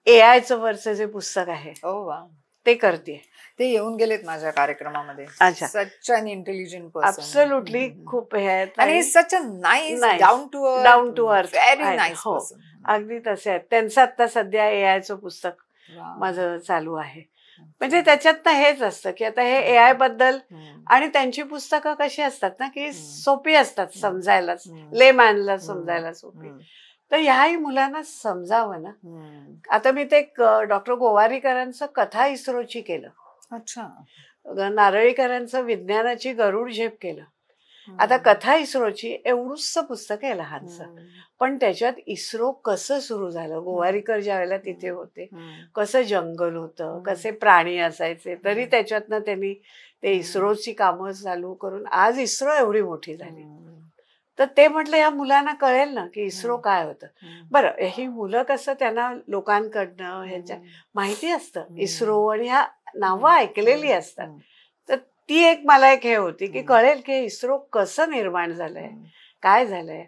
Speaker 2: AI-चं वरचं जे पुस्तक आहे ते करते.
Speaker 1: ते येऊन गेलेत माझ्या कार्यक्रमामध्ये.
Speaker 2: अच्छा.
Speaker 1: Such an intelligent person.
Speaker 2: Absolutely खूप हे आहेत
Speaker 1: आणि such a nice, down to earth, very nice person.
Speaker 2: अगदी तसे आहेत. त्यांचं आता सध्या AI-चं पुस्तक माझं चालू आहे. म्हणजे त्याच्यात हेच असतं की आता हे AI बद्दल, आणि त्यांची पुस्तकं कशी असतात ना की सोपी असतात समजायला, लेमॅनला समजायला सोपी. तर ह्याही मुलांना समजावं ना. आता मी ते डॉक्टर गोवारीकरांचं कथा इस्रोची केलं.
Speaker 1: अच्छा.
Speaker 2: नारळीकरांचं विज्ञानाची गरुड झेप केलं. आता कथा इस्रोची एवढूच पुस्तक आहे लहानसं, पण त्याच्यात इस्रो कसं सुरू झालं, गोवारीकर ज्या वेळेला तिथे होते, कसं जंगल होतं, कसे प्राणी असायचे, तरी त्याच्यातनं त्यांनी ते इस्रोची कामं चालू करून आज इस्रो एवढी मोठी झाली. तर ते म्हटलं या मुलांना कळेल ना की इस्रो काय होतं. बरं, ही मुलं कसं त्यांना लोकांकडनं ह्याच्या माहिती असतं इस्रो, आणि ह्या नावं ऐकलेली असतात. तर ती एक मला एक हे होती की कळेल की इस्रो कसं निर्माण झालंय, काय झालंय,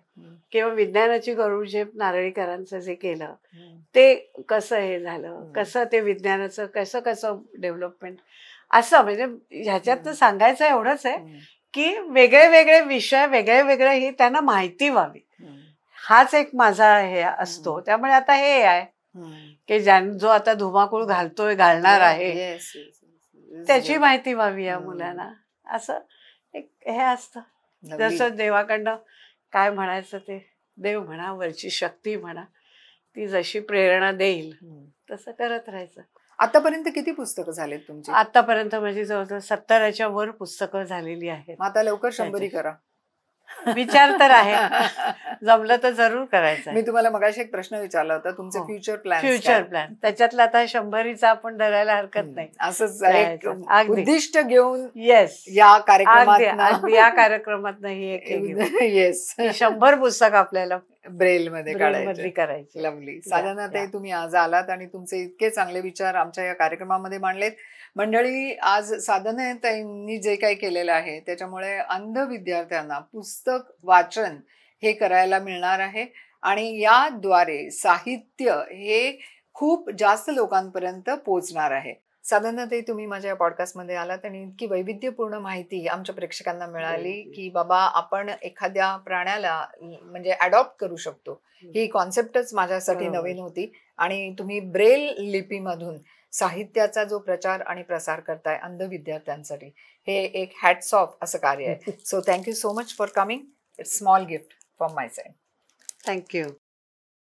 Speaker 2: किंवा विज्ञानाची गरुड झेप नारळीकरांचं जे केलं ते कसं हे झालं, कसं ते विज्ञानाचं कसं कसं डेव्हलपमेंट, असं. म्हणजे ह्याच्यातनं सांगायचं एवढंच आहे की वेगळे वेगळे विषय, वेगळे वेगळे ही त्यांना माहिती व्हावी, हाच एक माझा हे असतो. त्यामुळे आता हे आहे की जो आता धुमाकूळ घालणार आहे त्याची माहिती व्हावी या मुलांना, असं एक हे असतं. जसं देवाकडनं काय म्हणायचं ते देव म्हणा, वरची शक्ती म्हणा, ती जशी प्रेरणा देईल तसं करत राहायचं.
Speaker 1: आतापर्यंत किती पुस्तकं झालीत तुमची?
Speaker 2: आतापर्यंत माझी जवळजवळ 70च्या वर पुस्तकं झालेली आहेत.
Speaker 1: आता लवकर 100 करा.
Speaker 2: विचार तर आहे, जमलं तर जरूर करायचं.
Speaker 1: मी तुम्हाला मगाशी एक प्रश्न विचारला होता, तुमचे फ्युचर
Speaker 2: प्लॅन त्याच्यातला आता 100चा आपण धरायला हरकत नाही.
Speaker 1: असंच एक उद्दिष्ट घेऊन
Speaker 2: येस
Speaker 1: या कार्यक्रमात
Speaker 2: ही एक
Speaker 1: येस
Speaker 2: 100 पुस्तक आपल्याला
Speaker 1: ब्रेल मध्ये
Speaker 2: करायची.
Speaker 1: लवली. साधारणतः तुम्ही आज आलात आणि तुमचे इतके चांगले विचार आमच्या या कार्यक्रमामध्ये मांडलेत. मंडळी, आज साधनाताईंनी जे काही केलेलं आहे त्याच्यामुळे अंध विद्यार्थ्यांना पुस्तक वाचन हे करायला मिळणार आहे, आणि याद्वारे साहित्य हे खूप जास्त लोकांपर्यंत पोहोचणार आहे. साधारणतः तुम्ही माझ्या पॉडकास्टमध्ये आलात आणि इतकी वैविध्यपूर्ण माहिती आमच्या प्रेक्षकांना मिळाली की बाबा आपण एखाद्या प्राण्याला म्हणजे अडॉप्ट करू शकतो, ही कॉन्सेप्टच माझ्यासाठी नवीन होती. आणि तुम्ही ब्रेल लिपीमधून साहित्याचा जो प्रचार आणि प्रसार करताय अंध विद्यार्थ्यांसाठी, हे एक हॅट्स ऑफ असं कार्य आहे. So thank you so much for coming. It's small gift from my side.
Speaker 2: Thank you.